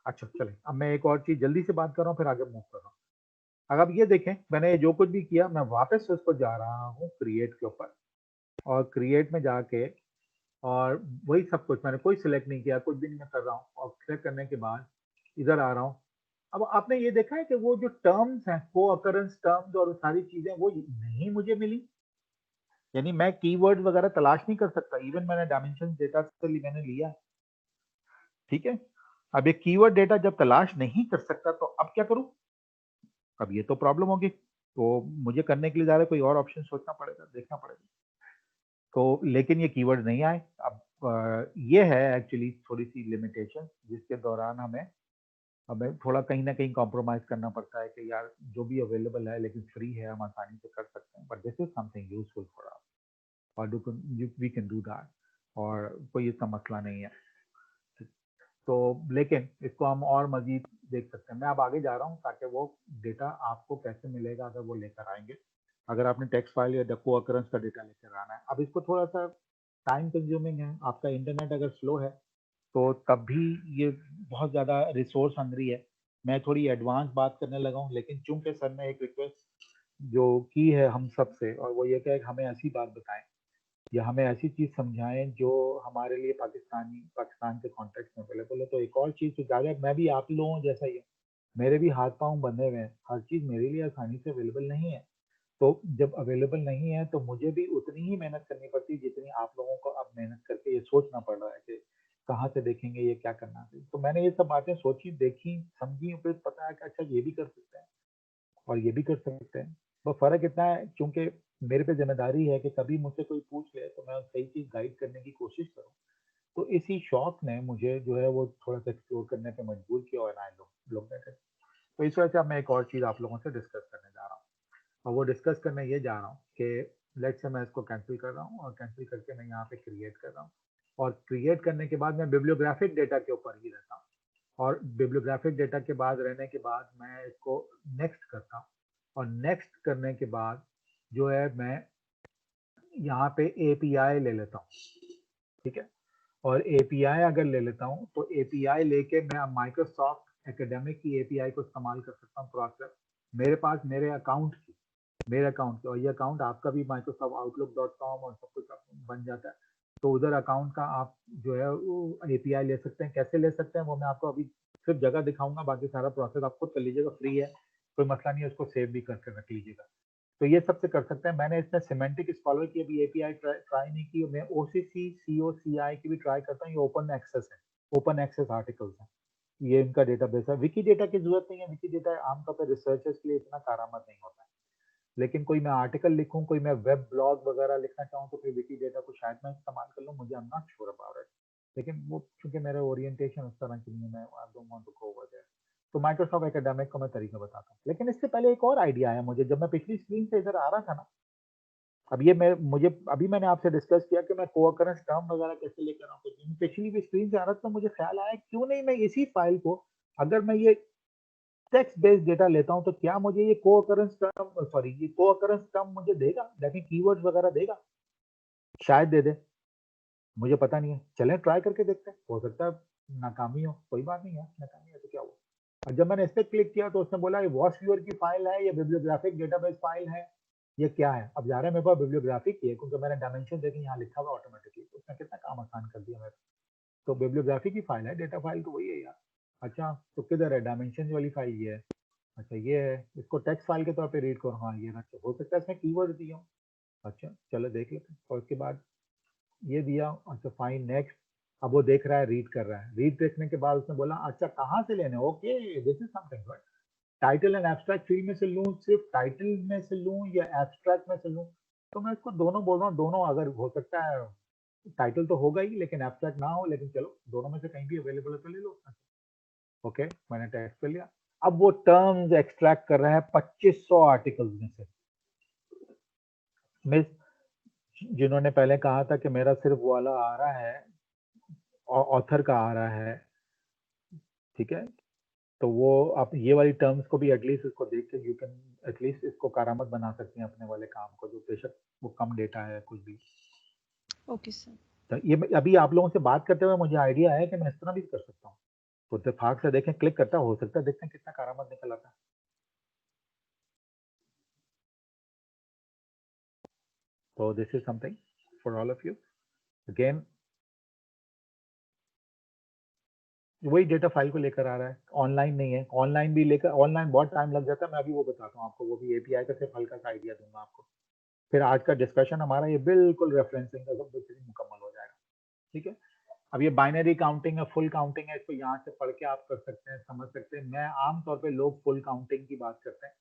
अच्छा चलें, अब मैं एक और चीज जल्दी से बात कर रहा हूँ, फिर आगे मूव कर रहा हूँ। अगर आप ये देखें, मैंने जो कुछ भी किया, मैं वापस से उसको जा रहा हूँ क्रिएट के ऊपर, और क्रिएट में जाके और वही सब कुछ मैंने कोई सिलेक्ट नहीं किया, कुछ भी नहीं मैं कर रहा हूँ। और सिलेक्ट करने के बाद इधर आ रहा हूँ। अब आपने ये देखा है कि वो जो टर्म्स हैं, को अकरेंस टर्म्स और सारी चीजें, वो नहीं मुझे मिली। यानी मैं कीवर्ड वगैरह तलाश नहीं कर सकता, इवन मैंने डायमेंशन डेटा से मैंने लिया है। ठीक है, अब ये कीवर्ड डेटा जब तलाश नहीं कर सकता, तो अब क्या करूं? अब ये तो प्रॉब्लम होगी। तो मुझे करने के लिए ज़्यादा कोई और ऑप्शन सोचना पड़ेगा, देखना पड़ेगा। तो लेकिन ये कीवर्ड नहीं आए। अब ये है एक्चुअली थोड़ी सी लिमिटेशन, जिसके दौरान हमें थोड़ा कहीं ना कहीं कॉम्प्रोमाइज करना पड़ता है कि यार जो भी अवेलेबल है लेकिन फ्री है, हम आसानी से कर सकते हैं, but this is something useful for us, और वी कैन डू दैट, और कोई इसका मसला नहीं है। तो लेकिन इसको हम और मजीद देख सकते हैं। मैं अब आगे जा रहा हूँ ताकि वो डेटा आपको कैसे मिलेगा अगर वो लेकर आएंगे, अगर आपने टेक्स्ट फाइल या को अकरेंस का डेटा लेकर आना है। अब इसको थोड़ा सा टाइम कंज्यूमिंग है, आपका इंटरनेट अगर स्लो है तो तब भी ये बहुत ज़्यादा रिसोर्स हंग्री है। मैं थोड़ी एडवांस बात करने लगा हूँ, लेकिन चूंकि सर ने एक रिक्वेस्ट जो की है हम सब से, और वो ये कि हमें ऐसी बात बताएं या हमें ऐसी चीज़ समझाएं जो हमारे लिए पाकिस्तान के कॉन्टेक्स्ट में अवेलेबल है। तो एक और चीज़ तो ज़्यादा, मैं भी आप लोगों जैसा ही हूँ, मेरे भी हाथ पांव बंधे हुए हैं, हर चीज़ मेरे लिए आसानी से अवेलेबल नहीं है। तो जब अवेलेबल नहीं है तो मुझे भी उतनी ही मेहनत करनी पड़ती है जितनी आप लोगों को अब मेहनत करके ये सोचना पड़ रहा है कि कहाँ से देखेंगे, ये क्या करना है। तो मैंने ये सब बातें सोची, देखी, समझी, फिर पता है कि अच्छा ये भी कर सकते हैं और ये भी कर सकते हैं। तो फ़र्क इतना है, चूंकि मेरे पे जिम्मेदारी है कि कभी मुझसे कोई पूछ ले तो मैं सही चीज़ गाइड करने की कोशिश करूँ। तो इसी शौक ने मुझे जो है वो थोड़ा सा एक्सप्लोर करने पे मजबूर किया, और आई लोग बैठे। तो इस वजह से अब मैं एक और चीज़ आप लोगों से डिस्कस करने जा रहा हूँ, और वो डिस्कस करने ये जा रहा हूँ कि लेट्स से मैं इसको कैंसिल कर रहा हूँ, और कैंसिल करके मैं यहाँ पे क्रिएट कर रहा हूँ, और क्रिएट करने के बाद मैं बिब्लियोग्राफिक डेटा के ऊपर ही रहता हूँ, और बिब्लियोग्राफिक डेटा के बाद रहने के बाद मैं इसको नेक्स्ट करता हूँ, और नेक्स्ट करने के बाद जो है मैं यहाँ पे एपीआई ले लेता हूँ, ठीक है। और एपीआई अगर ले लेता हूँ तो एपीआई लेके मैं माइक्रोसॉफ्ट एकेडमिक की एपीआई को इस्तेमाल कर सकता हूँ प्रोसेस मेरे पास, मेरे अकाउंट की, और ये अकाउंट आपका भी माइक्रोसॉफ्ट आउटलुक.com और सब कुछ बन जाता है। तो उधर अकाउंट का आप जो है वो एपीआई ले सकते हैं। कैसे ले सकते हैं वो मैं आपको अभी सिर्फ जगह दिखाऊंगा, बाकी सारा प्रोसेस आप खुद कर लीजिएगा, फ्री है, कोई मसला नहीं है, उसको सेव भी करके रख लीजिएगा। तो ये सबसे कर सकते हैं। मैंने इसमें सिमेंटिक स्कॉलर की अभी एपीआई ट्राई नहीं की, मैं ओसीसी सीओसीआई की भी ट्राई करता हूँ। ये ओपन एक्सेस है, ओपन एक्सेस आर्टिकल्स हैं, ये इनका डेटाबेस है। विकी डेटा की जरूरत नहीं है, विकी डेटा आमतौर पर रिसर्चर्स के लिए इतना कारआमद नहीं होता है। लेकिन कोई मैं आर्टिकल लिखूं, कोई मैं वेब ब्लॉग वगैरह लिखना चाहूँ तो फिर विकी डेटा को शायद मैं इस्तेमाल कर लूँ, मुझे आई am not sure about it. लेकिन वो चूंकि मेरा ओरिएंटेशन उस तरह की नहीं है, मैं I don't want to go over there. तो माइक्रोसॉफ्ट एकेडमिक को मैं तरीका बताता हूँ। लेकिन इससे पहले एक और आइडिया आया मुझे, जब मैं पिछली स्क्रीन से इधर आ रहा था ना, अब ये मैं मुझे अभी मैंने आपसे डिस्कस किया कि मैं कोअकरेंस टर्म वगैरह कैसे लेकर आऊँ, पिछली भी स्क्रीन से आ रहा था, तो मुझे ख्याल आया क्यों नहीं मैं इसी फाइल को, अगर मैं ये टेक्स्ट बेस्ड डेटा लेता हूं तो क्या मुझे ये कोअकरेंस टर्म मुझे देगा, लेकिन कीवर्ड्स वगैरह देगा, शायद दे दे, मुझे पता नहीं है। चलें ट्राई करके देखते हैं, हो सकता है नाकामी हो, कोई बात नहीं है, नाकामी है तो क्या हुआ। और जब मैंने इस पर क्लिक किया तो उसने बोला ये वॉश व्यूअर की फाइल है, ये बिब्लियोग्राफिक डेटाबेस फाइल है, ये क्या है। अब जा रहा है मेरे पास बिब्लियोग्राफिक की है, क्योंकि मैंने डायमेंशन देखे यहाँ लिखा हुआ ऑटोमेटिकली, उसने कितना काम आसान कर दिया मेरा। तो बिब्लियोग्राफी की फाइल है, डेटा फाइल तो वही है यार। अच्छा तो किधर है डायमेंशन वाली फाइल, ये है। अच्छा ये है, इसको टेक्स्ट फाइल के तौर पे रीड करो, हाँ ये ना, हो सकता है इसमें कीवर्ड दिया हो। अच्छा चलो देख लेते हैं, और उसके बाद ये दिया, अच्छा फाइन नेक्स्ट। अब वो देख रहा है, रीड कर रहा है, रीड देखने के बाद उसने बोला अच्छा कहाँ से लेने, okay this is something good. Title and abstract field में से लूँ, सिर्फ टाइटल में से लूँ या एब्स्ट्रैक्ट में से लूँ। तो मैं इसको दोनों बोल रहा हूँ, दोनों अगर हो सकता है, टाइटल तो होगा ही लेकिन एब्स्ट्रैक्ट ना हो, लेकिन चलो दोनों में से कहीं भी अवेलेबल है तो ले लो। ओके मैंने टेक्स्ट कर लिया। अब वो टर्म्स एक्सट्रैक्ट कर रहा है 2500 आर्टिकल्स में से। मिस जिन्होंने पहले कहा था कि मेरा सिर्फ वो वाला आ रहा है, ऑथर का आ रहा है, ठीक है, तो वो आप ये वाली टर्म्स को भी एटलीस्ट इसको देख के यू कैन एटलीस्ट इसको कारामद बना सकते हैं अपने वाले काम को, जो बेशक वो कम डेटा है कुछ भी। Okay sir. तो ये अभी आप लोगों से बात करते हुए मुझे आइडिया है कि मैं इस तरह भी कर सकता हूँ। तो इत्तेफाक से देखें, क्लिक करता, हो सकता है देखते हैं कितना कारामद निकल आता है। तो this is something for all of you. Again वही डेटा फाइल को लेकर आ रहा है, ऑनलाइन नहीं है, ऑनलाइन भी लेकर, ऑनलाइन बहुत टाइम लग जाता है, मैं अभी वो बताता हूँ आपको, वो भी एपीआई का सिर्फ हल्का सा आइडिया दूंगा आपको। फिर आज का डिस्कशन हमारा ये बिल्कुल रेफरेंसिंग का सब कुछ मुकम्मल हो जाएगा, ठीक है। अब ये बाइनरी काउंटिंग है, फुल काउंटिंग है, इसको यहाँ से पढ़ के आप कर सकते हैं, समझ सकते हैं। मैं आमतौर पे लोग फुल काउंटिंग की बात करते हैं,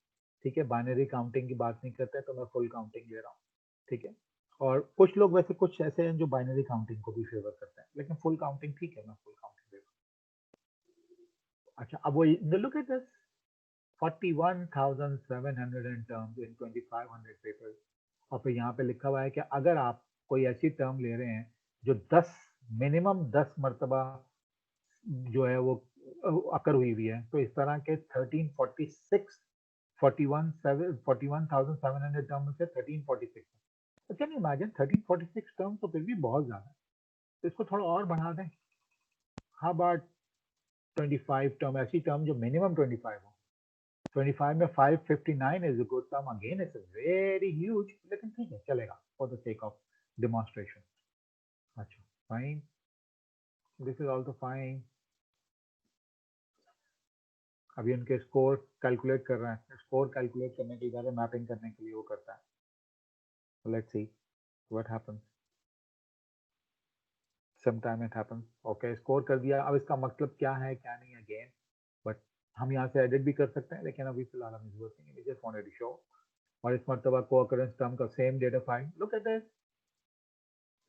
ठीक है, बाइनरी काउंटिंग की बात नहीं करते, तो मैं फुल काउंटिंग ले रहा हूँ, ठीक है। और कुछ लोग वैसे कुछ ऐसे हैं जो बाइनरी काउंटिंग को भी फेवर करते हैं, लेकिन फुल काउंटिंग ठीक है, मैं फुल काउंटिंग ले रहा हूँ। अच्छा अब वो look at this 41,700 terms in 2,500 papers. और फिर यहाँ पे लिखा हुआ है कि अगर आप कोई ऐसी टर्म ले रहे हैं जो 10 मिनिमम 10 मरतबा जो है वो अकर हुई है। तो इस तरह के 1346 41,700 टर्म से 1346। तो कैन यू इमेजिन 1346 टर्म तो फिर भी बहुत ज्यादा है, तो इसको थोड़ा और बढ़ा दें। हाउ अबाउट 25 टर्म, ऐसी टर्म जो मिनिमम 25 हो। 25 में 559 is a good term, again it's very huge, लेकिन ठीक है चलेगा for the sake of demonstration. अच्छा fine, this is also fine. अभी उनके स्कोर कैलकुलेट कर रहे हैं, स्कोर कैलकुलेट करने के लिए मैपिंग करने के लिए वो करता है। Let's see what happens, sometime it happens. Okay score कर दिया, अब इसका मतलब क्या है क्या नहीं अगेन, बट हम यहाँ से एडिट भी कर सकते हैं, लेकिन अभी फिलहाल हम इस working we just wanted to show. और इस मर्तबा को अकरेंस टर्म का same data file, look at this,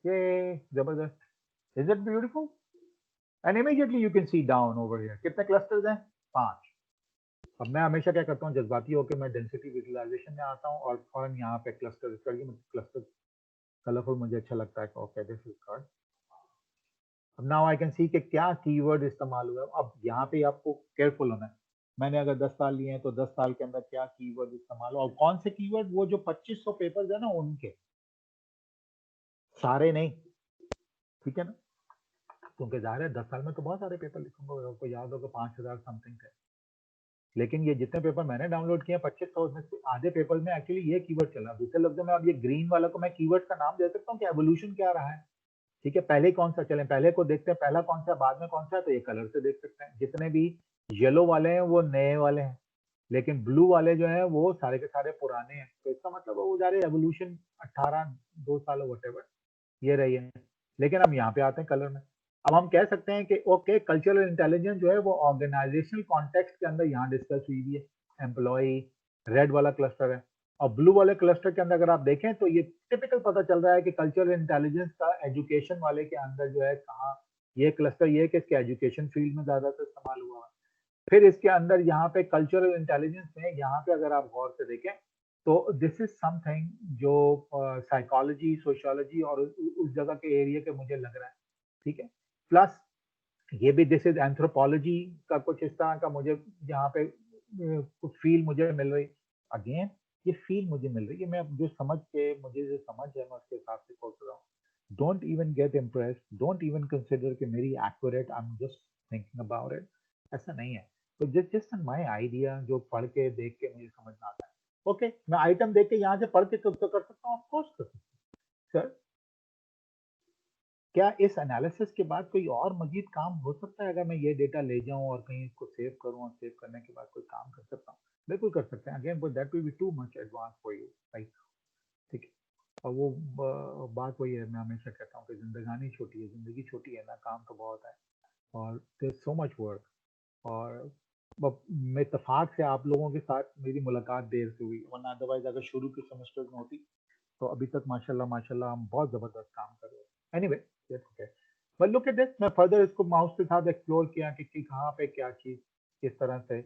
ये जबरदस्त, is it beautiful? And immediately you can see down over here कितने क्लस्टर्स हैं, 5। अब मैं हमेशा क्या करता हूँ, जज्बाती होकर मैं डेंसिटी विजुअलाइजेशन में आता हूँ और फौरन यहाँ पे क्लस्टर क्लस्टर कलरफुल मुझे अच्छा लगता है। Okay this is good. अब नाउ आई कैन सी कि क्या कीवर्ड इस्तेमाल हुआ है। अब यहाँ पे आपको केयरफुल होना है, मैंने अगर 10 साल लिए हैं तो 10 साल के अंदर क्या कीवर्ड इस्तेमाल हुआ और कौन से कीवर्ड, वो जो 2500 पेपर्स है ना उनके, सारे नहीं, ठीक है ना, क्योंकि जाहिर है 10 साल में तो बहुत सारे पेपर लिखूंगा, आपको याद होगा 5000 समथिंग थे, लेकिन ये जितने पेपर मैंने डाउनलोड किए 2500 में से आधे पेपर में एक्चुअली ये कीवर्ड चला। दूसरे लफ्जों में अब ये ग्रीन वाला को मैं कीवर्ड का नाम दे सकता हूँ कि एवोल्यूशन क्या रहा है, ठीक है। पहले कौन सा, चलें पहले को देखते हैं, पहला कौन सा बाद में कौन सा है, तो ये कलर से देख सकते हैं। जितने भी येलो वाले हैं वो नए वाले हैं, लेकिन ब्लू वाले जो है वो सारे के सारे पुराने हैं। तो इसका मतलब वो जा रहे एवोल्यूशन 18 2 साल वटेवर ये रही है। लेकिन अब यहाँ पे आते हैं कलर में। अब हम कह सकते हैं कि ओके कल्चरल इंटेलिजेंस जो है वो ऑर्गेनाइजेशनल कॉन्टेक्स्ट के अंदर यहाँ डिस्कस हुई है, एम्प्लॉय रेड वाला क्लस्टर है। और ब्लू वाले क्लस्टर के अंदर अगर आप देखें तो ये टिपिकल पता चल रहा है कि कल्चरल इंटेलिजेंस का एजुकेशन वाले के अंदर जो है कहाँ ये क्लस्टर, ये कि इसके एजुकेशन फील्ड में ज्यादातर इस्तेमाल हुआ है। फिर इसके अंदर यहाँ पे कल्चरल इंटेलिजेंस में यहाँ पे अगर आप गौर से देखें तो दिस इज समथिंग जो साइकोलॉजी सोशियोलॉजी और उस जगह के एरिया के मुझे लग रहा है, ठीक है। प्लस ये भी दिस इज एंथ्रोपोलॉजी का कुछ इस तरह का मुझे यहाँ पे कुछ फील मुझे मिल रही। अगेन ये फील मुझे मिल रही है, मैं जो समझ के मुझे जो समझ है मैं उसके हिसाब से सोच रहा हूँ। Don't even get impressed, don't even consider कि मेरी accurate, I am just thinking about it, ऐसा नहीं है। तो जस्ट माय आइडिया जो पढ़ के देख के मुझे समझ में आता है। ओके मैं आइटम देख के यहाँ से पढ़ के तो कर सकता हूँ, ऑफ कोर्स कर सकता हूँ। सर क्या इस एनालिसिस के बाद कोई और मजीद काम हो सकता है? अगर मैं ये डेटा ले जाऊं और कहीं इसको सेव करूं और सेव करने के बाद कोई काम कर सकता हूं, बिल्कुल कर सकते हैं। Again but that will be too much advance for you, right, ठीक है। और वो बात वही है, मैं हमेशा कहता हूँ कि जिंदगानी छोटी है, जिंदगी छोटी है ना, काम तो बहुत है और देयर सो मच वर्क। और मैं इत्तेफाक से आप लोगों के साथ मेरी मुलाकात देर से हुई, वरना अदरवाइज अगर शुरू के सेमेस्टर में होती तो अभी तक माशाल्लाह माशाल्लाह हम बहुत जबरदस्त काम कर रहे हैं। Anyway that's okay, but look at this, मैं फर्दर इसको माउस के साथ एक्सप्लोर किया कि कहाँ पे क्या चीज किस तरह से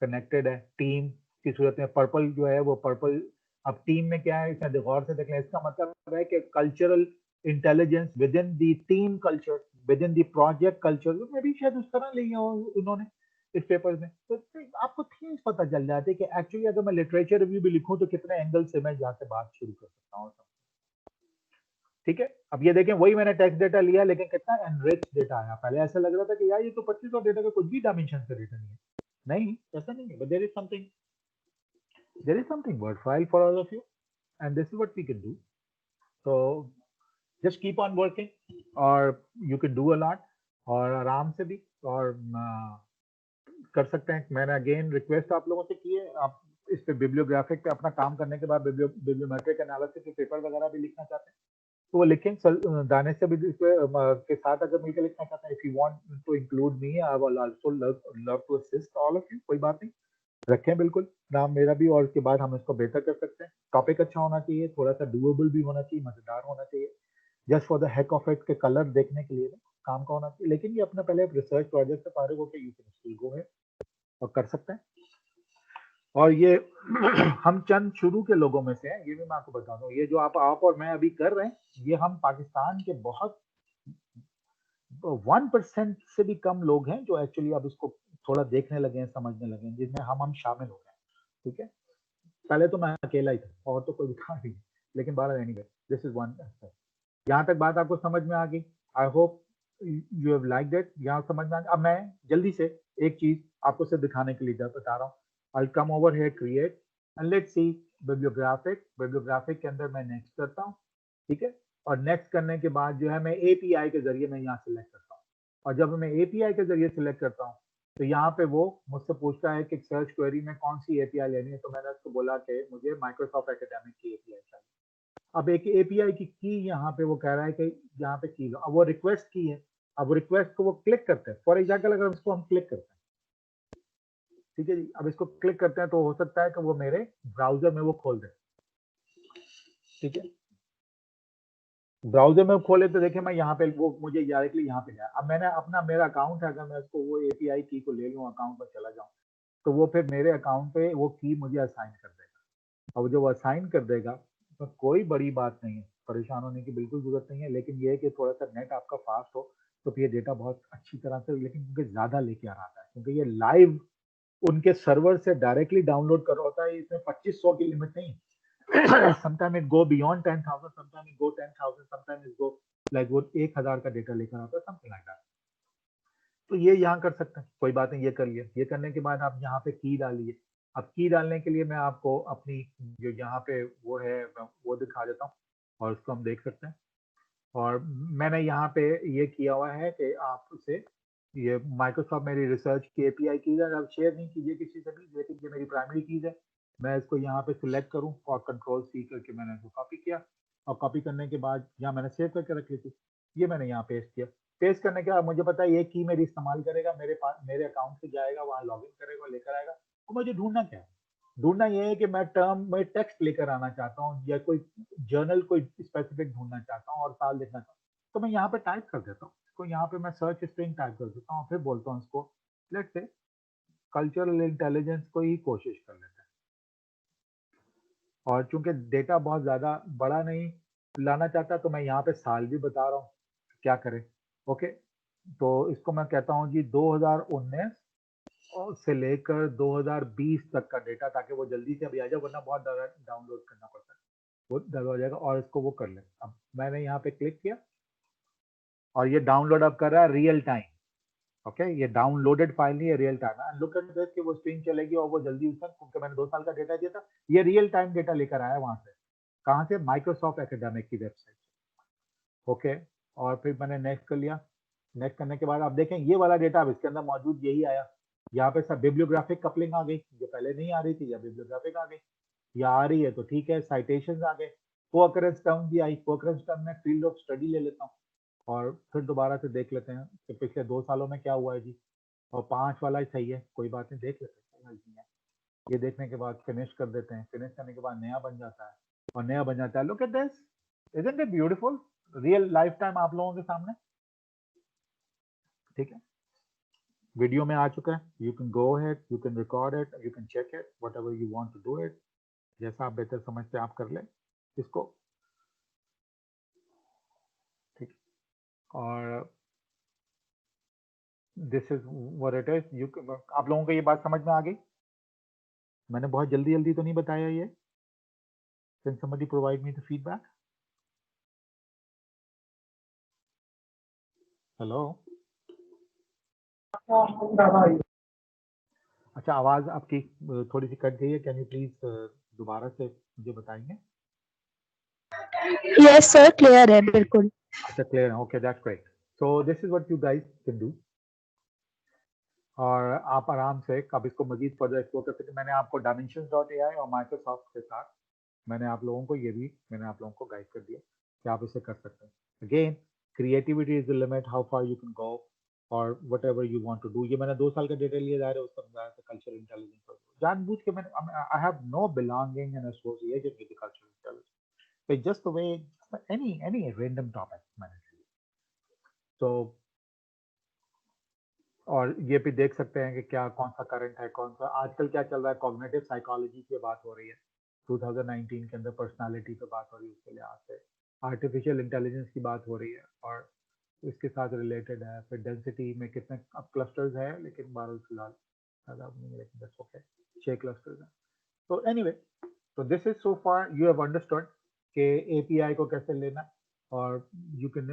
कनेक्टेड है। टीम की सूरत में पर्पल जो है वो पर्पल, अब टीम में क्या है इसे गौर से देख लें, इसका मतलब है कि cultural intelligence with in the team culture, with in the project culture में भी शायद उस तरह लिया हो उन्होंने इस पेपर में। तो आपको थीम्स पता चल जाते कि एक्चुअली अगर मैं लिटरेचर रिव्यू भी लिखूं तो कितने एंगल से मैं जाके बात शुरू कर सकता हूँ, ठीक है। अब ये देखें वही मैंने टेक्स्ट डेटा लिया लेकिन कितना एनरिच डेटा आया। पहले ऐसा लग रहा था कि यार ये तो 2500 डेटा का कुछ भी डायमेंशन का डेटा नहीं है, नहीं ऐसा नहीं है, but there is something worthwhile for all of you and this is what we can do. So just keep on working और you can do a lot और आराम से भी और कर सकते हैं। मैंने अगेन रिक्वेस्ट आप लोगों से की है, आप इस पे बिब्लियोग्राफिक पे अपना काम करने के बाद बिब्लियोमेट्रिक एनालिसिस के पेपर वगैरह भी लिखना चाहते हैं तो वो लिखें। दानिश से भी के साथ अगर मिलकर लिखना चाहते हैं, if you want to include me I will also love to assist all of you, कोई बात नहीं, रखें बिल्कुल नाम मेरा भी, और उसके बाद हम इसको बेहतर कर सकते हैं। टॉपिक अच्छा होना चाहिए, थोड़ा सा डूएबल भी होना चाहिए, मजेदार होना चाहिए, just for the heck of it के कलर देखने के लिए काम का होना चाहिए। लेकिन ये अपना पहले रिसर्च प्रोजेक्ट से फारिग होकर यू कैन स्टिल गो है और कर सकते हैं। और ये हम चंद शुरू के लोगों में से हैं, ये भी मैं आपको बता दूं, ये जो आप और मैं अभी कर रहे हैं ये हम पाकिस्तान के बहुत 1% से भी कम लोग हैं जो एक्चुअली अब इसको थोड़ा देखने लगे हैं, समझने लगे हैं, जिसमें हम शामिल हो गए। ठीक है, पहले तो मैं अकेला ही था और तो कोई भी था नहीं, लेकिन बारह एनीवे दिस इज वन। यहाँ तक बात आपको समझ में आ गई? I hope you have liked it. यहाँ समझ में आ गया। अब मैं जल्दी से एक चीज आपको सिर्फ दिखाने के लिए बता रहा हूँ। I come over here create and let's see bibliographic. Bibliographic के अंदर मैं नेक्स्ट करता हूँ, ठीक है। और नेक्स्ट करने के बाद जो है मैं एपीआई के जरिए मैं यहाँ सिलेक्ट करता हूँ। और जब मैं एपीआई के जरिए सिलेक्ट करता हूँ तो यहाँ पे वो मुझसे पूछता है कि सर्च क्वेरी में कौन सी एपीआई लेनी है। तो मैंने उसको बोला कि मुझे माइक्रोसॉफ्ट एकेडमिक की एपीआई चाहिए। अब एक एपीआई की यहाँ पे वो कह रहा है कि यहाँ पे की लो। अब वो रिक्वेस्ट की है, अब रिक्वेस्ट को वो क्लिक करते हैं। फॉर एग्जाम्पल अगर इसको हम क्लिक करते हैं, ठीक है जी, अब इसको क्लिक करते हैं तो हो सकता है कि वो मेरे ब्राउजर में वो खोल दे। ठीक है, ब्राउजर में खोले तो देखिए मैं यहाँ पे वो मुझे डायरेक्टली यहाँ पे गया। अब मैंने अपना मेरा अकाउंट है, अगर मैं उसको वो एपीआई की को ले लूँ, अकाउंट पर चला जाऊँ, तो वो फिर मेरे अकाउंट पे वो की मुझे असाइन कर देगा। अब जो वो असाइन कर देगा तो कोई बड़ी बात नहीं है, परेशान होने की बिल्कुल जरूरत नहीं है। लेकिन ये है कि थोड़ा सा नेट आपका फास्ट हो तो फिर ये डेटा बहुत अच्छी तरह से, लेकिन क्योंकि ज्यादा लेके आ रहा है, क्योंकि ये लाइव उनके सर्वर से डायरेक्टली डाउनलोड कर रहा होता है। इसमें 2500 की लिमिट नहीं। sometimes it go beyond 10,000, sometimes it go 10,000, sometimes it go like वो 1000 का डेटा लेकर आता है, something like that। तो ये यहाँ कर सकते हैं, कोई बात नहीं, ये कर लिया। ये करने के बाद आप यहाँ पे की डालिए। अब की डालने के लिए मैं आपको अपनी जो यहाँ पे वो है वो दिखा देता हूँ और उसको हम देख सकते हैं। और मैंने यहाँ पे ये किया हुआ है कि आप उसे ये माइक्रोसॉफ्ट मेरी रिसर्च की एपीआई कीज है, आप शेयर नहीं कीजिए किसी से भी, लेकिन ये मेरी प्राइमरी कीज है। मैं इसको यहाँ पे सिलेक्ट करूँ और कंट्रोल सी करके मैंने इसको कॉपी किया। और कॉपी करने के बाद यहाँ मैंने सेव करके रख ली थी, ये मैंने यहाँ पेस्ट किया। पेस्ट करने के बाद मुझे पता है ये की मेरी इस्तेमाल करेगा, मेरे पास मेरे अकाउंट से जाएगा, वहाँ लॉग इन करेगा, लेकर आएगा। और मुझे ढूंढना क्या है? ढूंढना ये है कि मैं टर्म में टेक्स्ट लेकर आना चाहता हूँ या कोई जर्नल कोई स्पेसिफिक ढूंढना चाहता हूँ और साल देखना चाहता हूँ, तो मैं यहाँ पे टाइप कर देता हूँ। तो यहाँ पे मैं सर्च स्ट्रिंग टाइप कर देता हूँ, फिर बोलता हूँ इसको लेट्स से कल्चरल इंटेलिजेंस को ही कोशिश कर लेते हैं। और चूंकि डेटा बहुत ज्यादा बड़ा नहीं लाना चाहता तो मैं यहाँ पे साल भी बता रहा हूँ क्या करें। ओके, तो इसको मैं कहता हूँ जी 2019 से लेकर 2020 तक का डेटा, ताकि वो जल्दी से अभी आ जाए, वरना बहुत डाउनलोड करना पड़ता है, वो डलवा जाएगा। और इसको वो कर ले। अब मैंने यहाँ पे क्लिक किया और ये डाउनलोड अब कर रहा है रियल टाइम। ओके, ये डाउनलोडेड फाइल नहीं है, real time. Look at this कि वो स्क्रीन चलेगी और वो जल्दी उसका, क्योंकि मैंने 2 साल का डेटा दिया था, ये रियल टाइम डेटा लेकर आया वहां से। कहाँ से? माइक्रोसॉफ्ट एकेडमिक की वेबसाइट। ओके, और फिर मैंने नेक्स्ट कर लिया। नेक्स्ट करने के बाद आप देखें ये वाला डेटा अब इसके अंदर मौजूद यही आया। यहाँ पे सब बिब्लियोग्राफिक कपलिंग आ गई, जो पहले नहीं आ रही थी, या बिब्लियोग्राफिक आ गई, या आ रही है तो ठीक है। साइटेशंस आ गए, को-अकरेंस टर्म भी आई। को-अकरेंस टर्म में फील्ड ऑफ स्टडी ले लेता हूँ और फिर दोबारा से देख लेते हैं कि पिछले 2 सालों में क्या हुआ है जी। और 5 वाला ही सही है, कोई बात नहीं, देख लेते हैं। ये देखने के बाद फिनिश कर देते हैं। फिनिश करने के बाद नया बन जाता है, और नया बन जाता है। Look at this, isn't it beautiful? Real life time आप लोगों के सामने। ठीक है, वीडियो में आ चुका है। You can go ahead, you can record it, you can check it, whatever you want to do it. जैसा आप बेहतर समझते हैं आप कर ले इसको। ठीक, और this is what it is. You, आप लोगों को ये बात समझ में आ गई? मैंने बहुत जल्दी जल्दी तो नहीं बताया ये? Can somebody provide me the feedback? Hello, अच्छा, आवाज आपकी थोड़ी सी कट गई है। कैन यू प्लीज दोबारा से मुझे बताएंगे? यस सर, क्लियर है बिल्कुल। अच्छा, क्लियर है। Okay, that's great. So this is what you guys can do. और आप आराम से अब इसको मजीद फर्दर एक्सप्लोर कर सकते हैं। मैंने आपको Dimensions.ai और माइक्रोसॉफ्ट के साथ मैंने आप लोगों को ये भी मैंने आप लोगों को गाइड कर दिया कि आप इसे कर सकते हैं। Again, creativity is the limit, how far you can go और whatever you want to do. ये मैंने 2 साल का डेटा लिया जा रहा है, उसका बताया था कल्चरल इंटेलिजेंस। जानबूझ के मैंने, I have no belonging and association with the cultural intelligence, it's just the way any random topic मैंने लिया। तो और ये भी देख सकते हैं कि क्या कौन सा करंट है, कौन सा आजकल क्या चल रहा है। कॉग्निटिव साइकोलॉजी की बात हो रही है 2019 के अंदर, पर्सनालिटी पे बात हो रही है, उसके लिहाज से आर्टिफिशियल इंटेलिजेंस की बात हो रही है। और इसके साथ रिलेटेड है, फिर डेंसिटी में कितने अब क्लस्टर्स है, लेकिन 12 फिलहाल ज़्यादा नहीं है, लेकिन दैट्स ओके, 6 क्लस्टर्स हैं। तो एनीवे, तो this is so far you have understood कि एपीआई को कैसे लेना, और यू कैन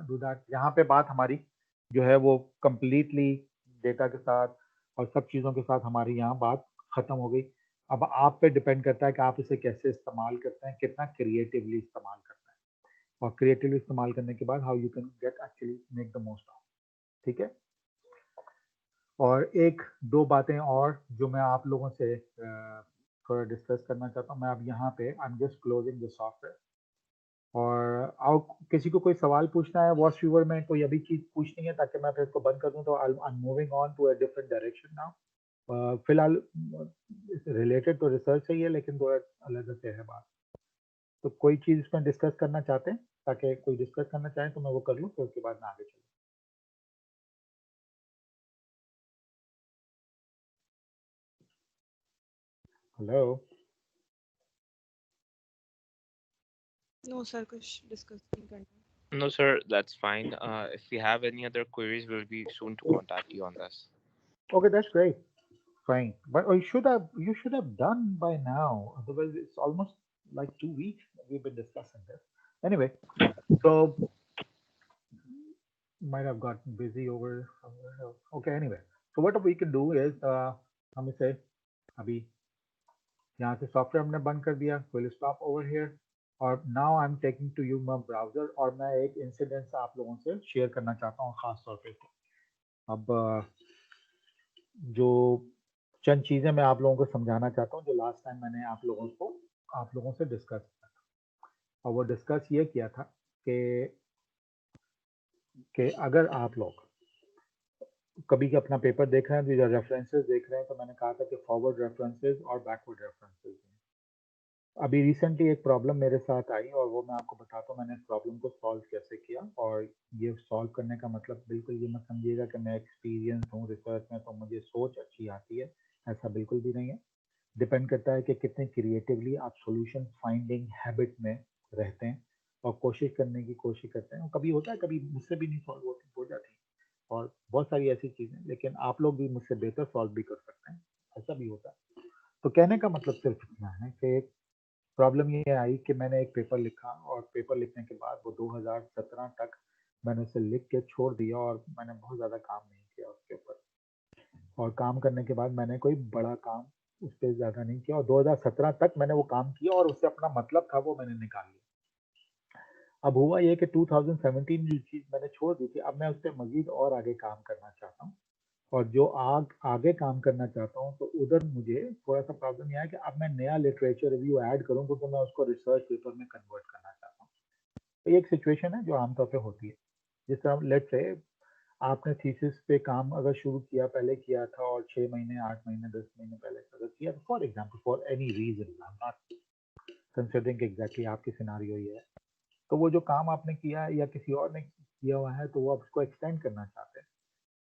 डू दैट। यहाँ पे बात हमारी जो है वो कंप्लीटली डेटा के साथ और सब चीज़ों के साथ हमारी यहाँ बात खत्म हो गई। अब आप पे डिपेंड करता है कि आप इसे कैसे इस्तेमाल करते हैं, कितना क्रिएटिवली इस्तेमाल करते हैं, और क्रिएटिवली इस्तेमाल करने के बाद how you can get actually make the most of. ठीक है। और एक दो बातें और जो मैं आप लोगों से थोड़ा डिस्कस करना चाहता हूँ। मैं अब यहाँ पे आई am just closing the software, और आओ किसी को कोई सवाल पूछना है वॉच व्यूअर में, कोई अभी चीज़ पूछनी है ताकि मैं फिर इसको बंद कर दूँ, तो I am moving on to a different direction now. फिलहाल रिलेटेड तो रिसर्च ही है, लेकिन थोड़ा अलग से है बात। तो कोई चीज़ इसमें डिस्कस करना चाहते हैं, ताकि कोई डिस्कस करना चाहे तो मैं वो कर लूँ, फिर उसके बाद मैं आगे चलूँ। हेलो। नो सर, कुछ डिस्कस नहीं करना। No, sir, that's fine. If we have any other queries, we'll be soon to contact you on this. Okay, that's great. Fine, but you should have done by now. Otherwise, it's almost like 2 weeks we've been discussing this. Anyway, so might have gotten busy over somewhere else. Okay, anyway, so what we can do is हम इसे अभी यहाँ से software हमने बंद कर दिया, we'll stop over here, और now I'm taking to you my browser, और मैं एक इंसिडेंट आप लोगों से शेयर करना चाहता हूँ खास तौर पे। अब जो चंद चीज़ें मैं आप लोगों को समझाना चाहता हूँ, जो लास्ट टाइम मैंने आप लोगों से डिस्कस किया था, और वो डिस्कस ये किया था कि अगर आप लोग कभी के अपना पेपर देख रहे हैं, जो रेफरेंसेस देख रहे हैं, तो मैंने कहा था कि फॉरवर्ड रेफरेंसेस और बैकवर्ड रेफरेंसेस। अभी रिसेंटली एक प्रॉब्लम मेरे साथ आई, और वो मैं आपको बताता हूँ मैंने इस प्रॉब्लम को सॉल्व कैसे किया। और ये सॉल्व करने का मतलब बिल्कुल ये मत समझिएगा कि मैं एक्सपीरियंस हूँ रिसर्च में तो मुझे सोच अच्छी आती है, ऐसा बिल्कुल भी नहीं है। डिपेंड करता है कि कितने क्रिएटिवली आप सॉल्यूशन फाइंडिंग हैबिट में रहते हैं और कोशिश करने की कोशिश करते हैं। और कभी होता है, कभी मुझसे भी नहीं सॉल्व होती, हो जाती है, और बहुत सारी ऐसी चीज़ें, लेकिन आप लोग भी मुझसे बेहतर सॉल्व भी कर सकते हैं, ऐसा भी होता है। तो कहने का मतलब सिर्फ इतना है कि प्रॉब्लम ये आई कि मैंने एक पेपर लिखा, और पेपर लिखने के बाद वो 2017 तक मैंने उसे लिख के छोड़ दिया, और मैंने बहुत ज़्यादा काम नहीं किया उसके ऊपर। और काम करने के बाद मैंने कोई बड़ा काम उस पर ज़्यादा नहीं किया, और 2017 तक मैंने वो काम किया, और उससे अपना मतलब था वो मैंने निकाल लिया। अब हुआ ये कि 2017 जो चीज़ मैंने छोड़ दी थी, अब मैं उस पर मजीद और आगे काम करना चाहता हूँ, और जो आगे काम करना चाहता हूँ, तो उधर मुझे थोड़ा सा प्रॉब्लम यह है कि अब मैं नया लिटरेचर रिव्यू ऐड करूँ, तो मैं उसको रिसर्च पेपर में कन्वर्ट करना चाहता हूँ। तो ये एक सिचुएशन है जो आमतौर पे होती है। जिस तरह लेट्स से आपने थीसिस पे काम अगर शुरू किया, पहले किया था, और 6 महीने 8 महीने 10 महीने पहले अगर किया, for example for any reason, I am not considering exactly आपकी सिनारियो ये है, तो वो जो काम आपने किया है या किसी और ने किया हुआ है, तो वो आप उसको एक्सटेंड करना चाहते हैं।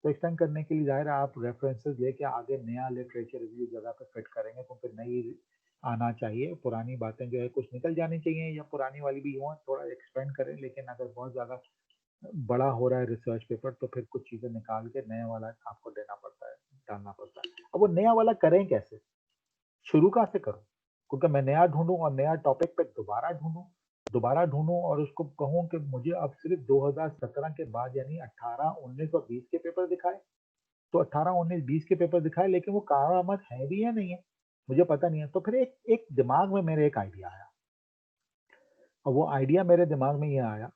तो एक्सटेंड करने के लिए जाहिर है आप रेफरेंसेस लेके आगे नया लिटरेचर रिव्यू जगह पे फिट करेंगे, तो फिर नई आना चाहिए, पुरानी बातें जो है कुछ निकल जानी चाहिए, या पुरानी वाली भी हो थोड़ा एक्सपेंड करें। लेकिन अगर बहुत ज़्यादा बड़ा हो रहा है रिसर्च पेपर, तो फिर कुछ चीज़ें निकाल के नया वाला आपको देना पड़ता है, डालना पड़ता है। अब वो नया वाला करें कैसे, शुरू कहाँ से करूँ? क्योंकि मैं नया ढूंढूं और नया टॉपिक पे दोबारा ढूंढूं और उसको कहूँ कि मुझे अब सिर्फ 2017 के बाद यानी 18, 19 और 20 के पेपर दिखाए, तो 18, 19, 20 के पेपर दिखाए, लेकिन वो कारामद है भी या नहीं है मुझे पता नहीं है। तो फिर एक दिमाग में मेरे एक आइडिया आया, और वो आइडिया मेरे दिमाग में ये आया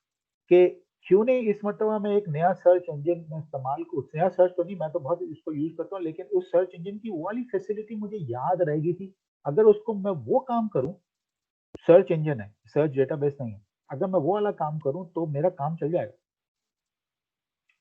कि क्यों नहीं इस मरतबा में एक नया सर्च इंजन में इस्तेमाल, नया सर्च तो नहीं, मैं तो बहुत इसको यूज करता हूँ, लेकिन उस सर्च इंजन की वो वाली फैसिलिटी मुझे याद रहेगी थी। अगर उसको मैं वो काम करूं, सर्च इंजन है, सर्च डेटाबेस नहीं है, अगर मैं वो वाला काम करूं तो मेरा काम चल जाएगा।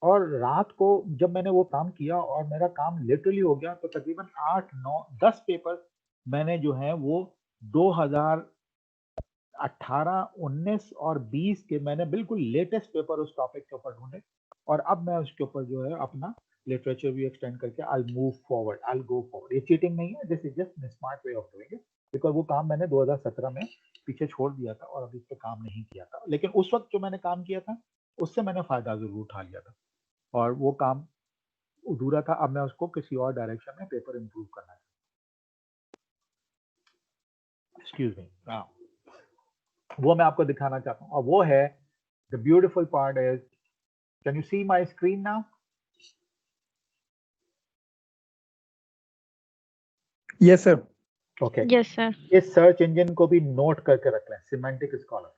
और रात को जब मैंने वो काम किया और मेरा काम लिटरली हो गया, तो तकरीबन 8, 9, 10 पेपर मैंने जो है वो 2018, 19 और 20 के मैंने बिल्कुल लेटेस्ट पेपर उस टॉपिक के ऊपर ढूंढे, और अब मैं उसके ऊपर जो है अपना लिटरेचर भी एक्सटेंड करके I move forward, I go forward. ये चीटिंग नहीं है, this is just smart way of doing it, because वो काम मैंने 2017 में पीछे छोड़ दिया था और अभी इस पे काम नहीं किया था। लेकिन उस वक्त जो मैंने काम किया था उससे मैंने फ़ायदा ज़रूर उठा लिया था और वो काम अधूरा था। अब मैं उसको किसी और डायरेक्शन में पेपर इम्प्रूव करना चाहता हूँ। Excuse me. वो मैं आपको दिखाना चाहता हूँ और वो है the beautiful part is, can you see my screen now? Yes sir. Okay, yes sir. इस सर्च इंजन को भी नोट करके रख लें, सिमेंटिक स्कॉलर,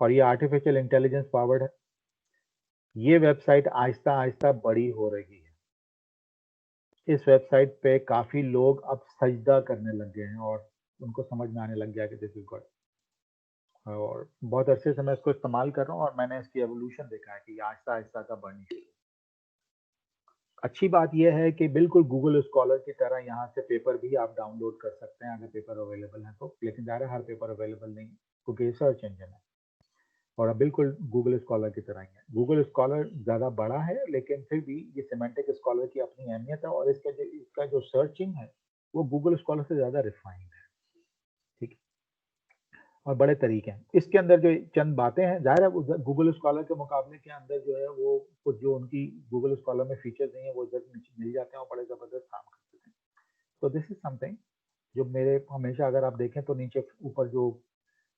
और ये आर्टिफिशियल इंटेलिजेंस पावर्ड है। ये वेबसाइट आहिस्ता आहिस्ता बड़ी हो रही है। इस वेबसाइट पे काफी लोग अब सजदा करने लग गए हैं और उनको समझ में आने लग गया कि दिस इज गुड, और बहुत अरसे से मैं इसको इस्तेमाल कर रहा हूँ और मैंने इसकी एवोल्यूशन देखा है कि ये आहिस्ता आहिस्ता का बढ़नी शुरू। अच्छी बात यह है कि बिल्कुल गूगल स्कॉलर की तरह यहाँ से पेपर भी आप डाउनलोड कर सकते हैं अगर पेपर अवेलेबल है तो, लेकिन ज़ाहिर हर पेपर अवेलेबल नहीं क्योंकि सर्च इंजन है। और अब बिल्कुल गूगल स्कॉलर की तरह ही है। गूगल स्कॉलर ज़्यादा बड़ा है लेकिन फिर भी ये सिमेंटिक स्कॉलर की अपनी अहमियत है और इसका जो सर्चिंग है वो गूगल स्कॉलर से ज़्यादा रिफाइंड है, ठीक है, और बड़े तरीके हैं। इसके अंदर जो चंद बातें हैं, जाहिर है गूगल स्कॉलर के मुकाबले के अंदर जो है वो कुछ जो उनकी गूगल स्कॉलर में फीचर्स नहीं है वो इधर मिल जाते हैं और बड़े ज़बरदस्त काम करते हैं। तो दिस इज समथिंग जो मेरे हमेशा, अगर आप देखें तो नीचे ऊपर जो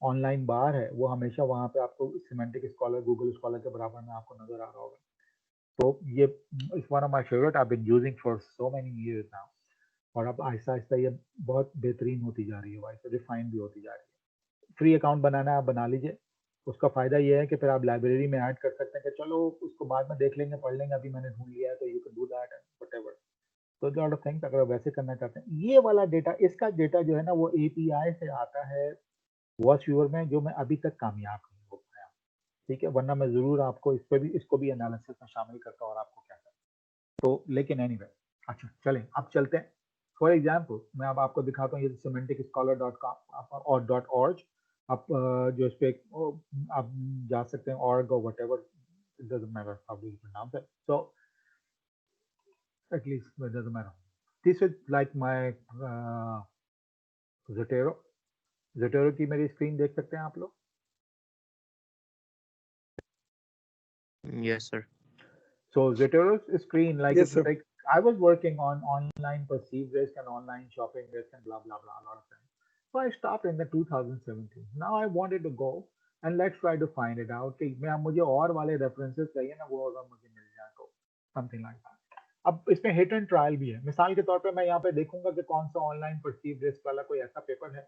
ऑनलाइन बार है वो हमेशा वहाँ पे आपको सिमेंटिक स्कॉलर गूगल स्कॉलर के बराबर में आपको नजर आ रहा होगा। तो ये इस one of my favourite, I been using for so many years now, और अब आहिस्ता आहिस्ता ये बहुत बेहतरीन होती जा रही है, आहिस्ता रिफाइन भी होती जा रही है। फ्री अकाउंट बनाना है आप बना लीजिए, उसका फायदा ये है कि फिर आप लाइब्रेरी में ऐड कर सकते हैं कि चलो उसको बाद में देख लेंगे पढ़ लेंगे, अभी मैंने ढूंढ लिया है तो you can do that and whatever. तो लॉट ऑफ थिंग्स अगर वैसे करना चाहते हैं। ये वाला डेटा, इसका डेटा जो है ना वो एपीआई से आता है वॉच व्यूअर में, जो मैं अभी तक कामयाब नहीं हो पाया, ठीक है, वरना मैं जरूर आपको इस पे भी, इसको भी एनालिसिस में शामिल करता और आपको क्या करता तो, लेकिन एनीवे अच्छा चलें अब चलते हैं। फॉर एग्जाम्पल मैं अब आपको दिखाता हूँ ये सिमेंटिक स्कॉलर .com और .org। आप जो इस पे आप जा सकते हैं, org or whatever, it doesn't matter how you pronounce it, so at least it doesn't matter. This is like my Zotero की मेरी स्क्रीन देख सकते हैं आप लोग? Yes, sir. So Zotero's screen, like Yes, it's sir. like I was working on online perceived risk and online shopping risk and blah blah blah a lot of things. So I stopped in the 2017. Now I wanted to go and let's try to find it out कि मैं मुझे और वाले references चाहिए ना, वो अगर मुझे मिल जाए तो something like that. अब इसमें हिट एंड ट्रायल भी है। मिसाल के तौर पे मैं यहाँ पे देखूंगा कि कौन सा ऑनलाइन परसीव्ड रिस्क वाला कोई ऐसा पेपर है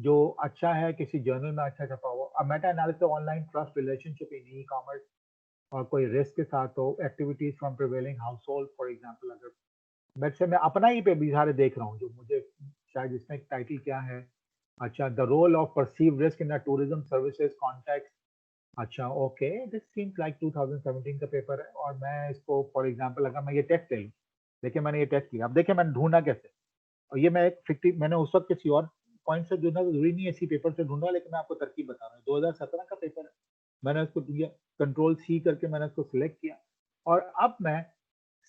जो अच्छा है, किसी जर्नल में अच्छा छपा हुआ। अब Meta analysis online trust relationship in e commerce और कोई रिस्क के साथ हो, activities from prevailing house hold for example. अगर वैसे मैं अपना ही पे भी सारे देख रहा हूँ जो मुझे शायद, इसमें टाइटल क्या है, अच्छा the role of perceive risk in the tourism services context. अच्छा ओके, दिस सीम्स लाइक 2017 का पेपर है और मैं इसको फॉर एग्जाम्पल अगर मैं ये टेक्स्ट ले लूँ, देखिए मैंने ये टेक्स्ट लिया, अब देखिए मैंने ढूंढा कैसे, और ये मैं एक फिक्टिव, मैंने उस वक्त किसी और पॉइंट से ढूंढना जरूरी नहीं है, इसी पेपर से ढूंढा, लेकिन मैं आपको तरकीब बता रहा हूँ। 2017 का पेपर है, मैंने उसको दिया कंट्रोल सी करके, मैंने उसको सिलेक्ट किया और अब मैं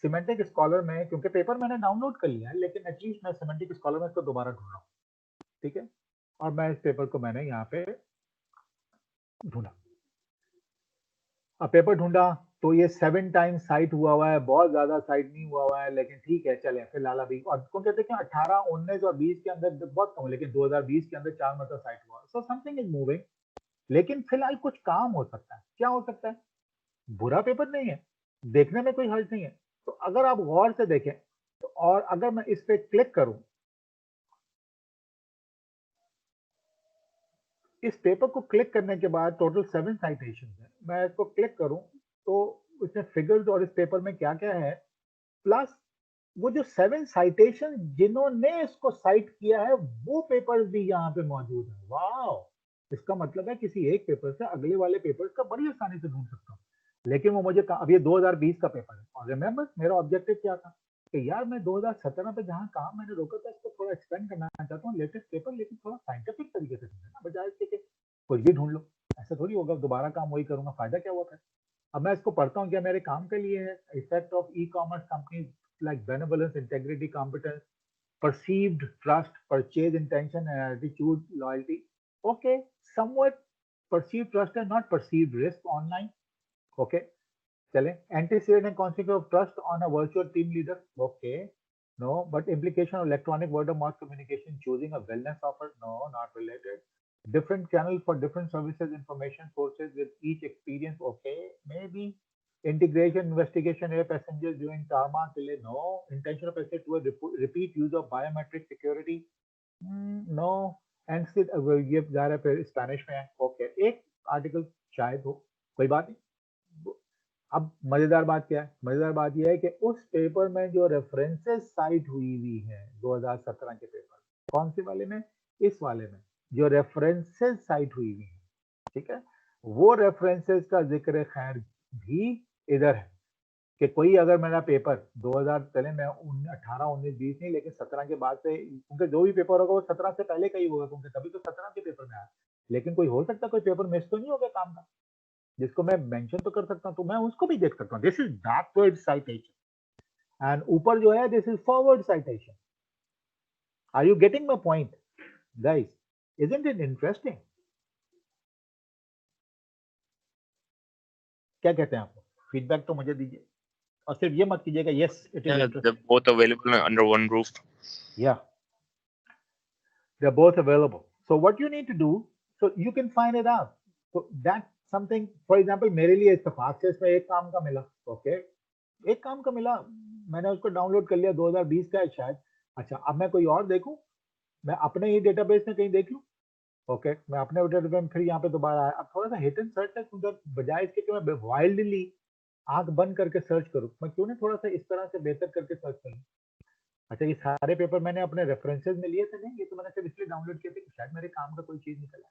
सिमेंटिक स्कॉलर में, क्योंकि पेपर मैंने डाउनलोड कर लिया है, लेकिन एटलीस्ट मैं सिमेंटिक स्कॉलर में इसको दोबारा ढूंढ रहा हूँ, ठीक है, और मैं इस पेपर को मैंने यहाँ पे ढूंढा। अब पेपर ढूंढा तो ये 7 टाइम्स साइट हुआ है, बहुत ज्यादा साइट नहीं हुआ है, लेकिन ठीक है चले फिलहाल अभी। और क्योंकि देखिए 18, 19 और 20 के अंदर बहुत कम, लेकिन 2020 के अंदर 4 मतलब साइट हुआ, सो समथिंग इज मूविंग। लेकिन फिलहाल कुछ काम हो सकता है, क्या हो सकता है, बुरा पेपर नहीं है, देखने में कोई हर्ज नहीं है। तो अगर आप गौर से देखें तो, और अगर मैं इस पे क्लिक करूं, इस पेपर को क्लिक करने के बाद टोटल 7 साइटेशन है, मैं इसको क्लिक करूं तो इसमें फिगर्स और इस पेपर में क्या क्या है, प्लस वो जो 7 साइटेशन जिन्होंने इसको साइट किया है वो पेपर्स भी यहाँ पे मौजूद है। वाह, इसका मतलब है किसी एक पेपर से अगले वाले पेपर्स का बड़ी आसानी से ढूंढ सकता हूँ। लेकिन वो मुझे अब ये 2020 का पेपर है और रिमेंबर मेरा ऑब्जेक्टिव क्या था कि यार मैं 2017 पे जहाँ काम मैंने रोका था इसको थोड़ा एक्सपेंड करना चाहता हूँ, लेटेस्ट पेपर, लेकिन थोड़ा साइंटिफिक तरीके से ढूंढना, बजाय इसके कि कुछ भी ढूंढ लो। ऐसा थोड़ी होगा, दोबारा काम वही करूंगा, फायदा क्या हुआ फिर। अब मैं इसको पढ़ता हूँ, क्या मेरे काम के लिए है, effect of e commerce company like benevolence, integrity, competence, perceived trust, purchase intention, and attitude, loyalty. Okay, somewhat perceive trust है, not perceive risk online. Okay, चलें. Antecedent and consequence of trust on a virtual team leader. Okay, no, but implication of electronic word of mouth communication, choosing a wellness offer, no, not related. Different channel for different services, information sources with each experience, okay, maybe. Integration, investigation, air passengers doing tarmac delay, no. Intention of asset to a repeat use of biometric security, no. And still ये जा रहा है फिर Spanish में है. Okay, एक article शायद हो, कोई बात नहीं. अब मजेदार बात क्या है? मजेदार बात यह है कि उस पेपर में जो रेफरेंसेस साइट हुई है 2017 के पेपर, कौन से वाले में? इस वाले में जो रेफरेंसेस साइट हुई है, ठीक है, वो रेफरेंसेस का जिक्र खैर भी इधर है कि कोई अगर मेरा पेपर 2000 चले, मैं 18, 19, 20 नहीं, लेकिन 17 के बाद से, क्योंकि जो भी पेपर होगा वो 17 से पहले का ही होगा, क्योंकि तभी तो 17 के पेपर में आया. लेकिन कोई हो सकता है कोई पेपर मिस तो नहीं हो गया काम का, जिसको मैं मेंशन तो कर सकता हूं, तो मैं उसको भी देख सकता हूं. This is backward citation and ऊपर जो है this is forward citation. Are you getting my point guys? Isn't it interesting? क्या कहते हैं आप? फीडबैक तो मुझे दीजिए, और सिर्फ ये मत कीजिएगा yes it is Yeah, interesting. they're both available under one roof. Yeah, they're both available. So what you need to do, so you can find it out. So that's something, for example, मेरे लिए इत्तेफाक से इसमें एक काम का मिला. Okay, एक काम का मिला, मैंने उसको डाउनलोड कर लिया, 2020 का है शायद. अच्छा, अब मैं कोई और देखूं, मैं अपने ही डेटाबेस में कहीं देख लूं. ओके, मैं अपने डेटाबेस में फिर यहाँ पे दोबारा आया. अब थोड़ा सा हिट एंड सर्च है, उधर बजाय इसके कि मैं वाइल्डली आंख बंद करके सर्च करूं, मैं क्यों ना थोड़ा सा इस तरह से बेहतर करके सर्च करूं. अच्छा, ये सारे पेपर मैंने अपने रेफरेंसेस में लिए थे, नहीं, ये तो मैंने सिर्फ इसलिए डाउनलोड किए थे कि शायद मेरे काम का कोई चीज निकला.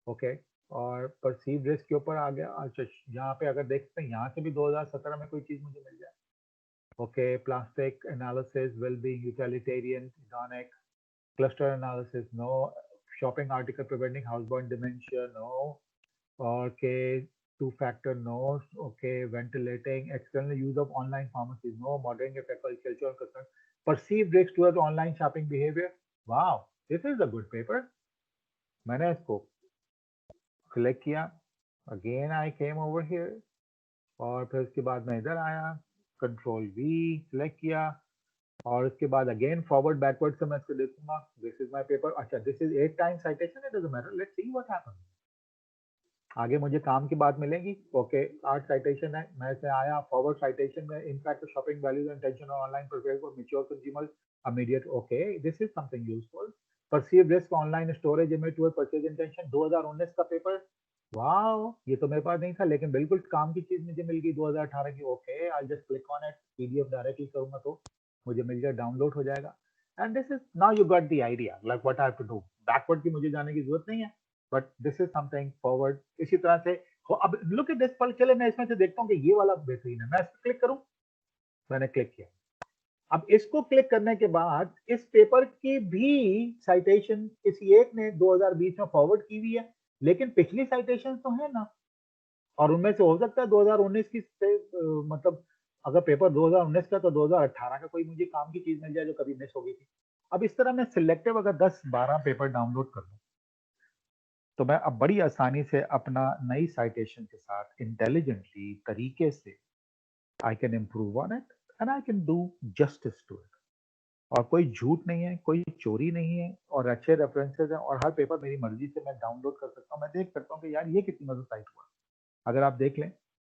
ओके, और परसीव रिस्क के ऊपर आ गया. अच्छा, यहाँ पे अगर देखते हैं, यहाँ से भी 2017 में कोई चीज मुझे मिल जाए. Okay, plastic analysis, wellbeing, utilitarian, economic, cluster analysis, no. Shopping article preventing housebound dementia, no. Okay, two factor, no. Okay, ventilating, external use of online pharmacies, no. Monitoring of agricultural concern, perceived risks towards online shopping behavior. Wow, this is a good paper. मैंने इसको click किया, again I came over here, और फिर उसके बाद मैं इधर आया, कंट्रोल वी सिलेक्ट किया, और उसके बाद अगेन फॉरवर्ड बैकवर्ड से मैं इसको देखूंगा. This is my paper. अच्छा, this is 8 times citation, it doesn't matter, let's see what happens. आगे मुझे काम की बात मिलेगी. ओके, 8 साइटेशन है, मैं इसमें आया फॉरवर्ड साइटेशन में, impact of shopping values and tension on online profile for mature consumers immediate. Okay, this is something useful. Perceive risk online storage image toward purchase intention, 2019 का पेपर. वाओ, ये तो मेरे पास नहीं था, लेकिन बिल्कुल काम की चीज मुझे मिल गई 2018 की. Okay, I just click on it, PDF directly करूंगा तो मुझे मिल जाए, डाउनलोड हो जाएगा. And this is, now you got the idea like what I have to do. Backward की मुझे जाने की जरूरत नहीं है, but this is something forward. इसी तरह से अब लुक एट दिस पल. चले, मैं इसमें से देखता हूँ कि ये वाला बेहतरीन है, मैं इस पर क्लिक करूं. मैंने क्लिक किया. अब इसको क्लिक करने के बाद इस पेपर की भी साइटेशन किसी एक ने 2020 में फॉरवर्ड की हुई है, लेकिन पिछली साइटेशन तो है ना, और उनमें से हो सकता है 2019 की मतलब अगर पेपर 2019 का, तो 2018 का कोई मुझे काम की चीज मिल जाए जो कभी मिस हो गई थी. अब इस तरह मैं सिलेक्टिव अगर 10-12 पेपर डाउनलोड कर लूं, तो मैं अब बड़ी आसानी से अपना नई साइटेशन के साथ इंटेलिजेंटली तरीके से I can improve on it and I can do justice to it. और कोई झूठ नहीं है, कोई चोरी नहीं है, और अच्छे रेफरेंसेस हैं, और हर पेपर मेरी मर्जी से मैं डाउनलोड कर सकता हूँ. मैं देख सकता हूँ कि यार ये कितनी मदद साइट हुआ. अगर आप देख लें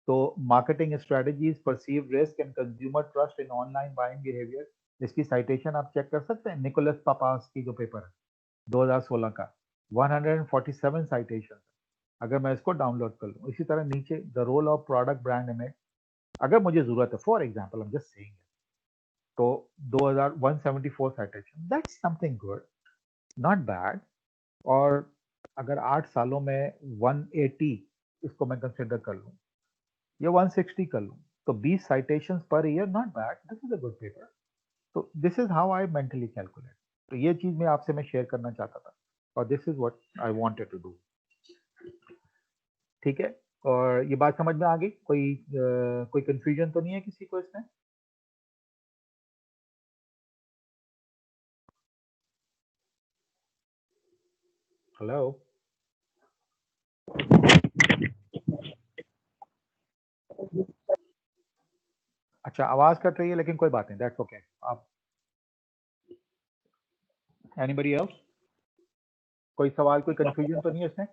तो marketing strategies, perceive risk and consumer trust in online buying behaviour, इसकी साइटेशन आप चेक कर सकते हैं. निकोलस पापास की जो पेपर है 2016 का, 147 साइटेशन. अगर मैं इसको डाउनलोड कर लूँ, इसी तरह नीचे the role of product brand image, अगर मुझे जरूरत है, for example I am just saying, तो 2174 citation, that's something good, not bad. और अगर 8 सालों में 180 इसको मैं कंसिडर कर लूँ या 160 कर लूँ, तो 20 citations per year, not bad, this is a good paper. तो this is how I mentally calculate. तो ये चीज मैं आपसे मैं शेयर करना चाहता था, और this is what I wanted to do. ठीक है, और ये बात समझ में आ गई? कोई कंफ्यूजन तो नहीं है किसी को इसमें? हेलो. अच्छा, आवाज कट रही है लेकिन कोई बात नहीं, दैट्स ओके। आप एनीबडी एल्स? कोई सवाल, कोई कंफ्यूजन तो नहीं है इसमें?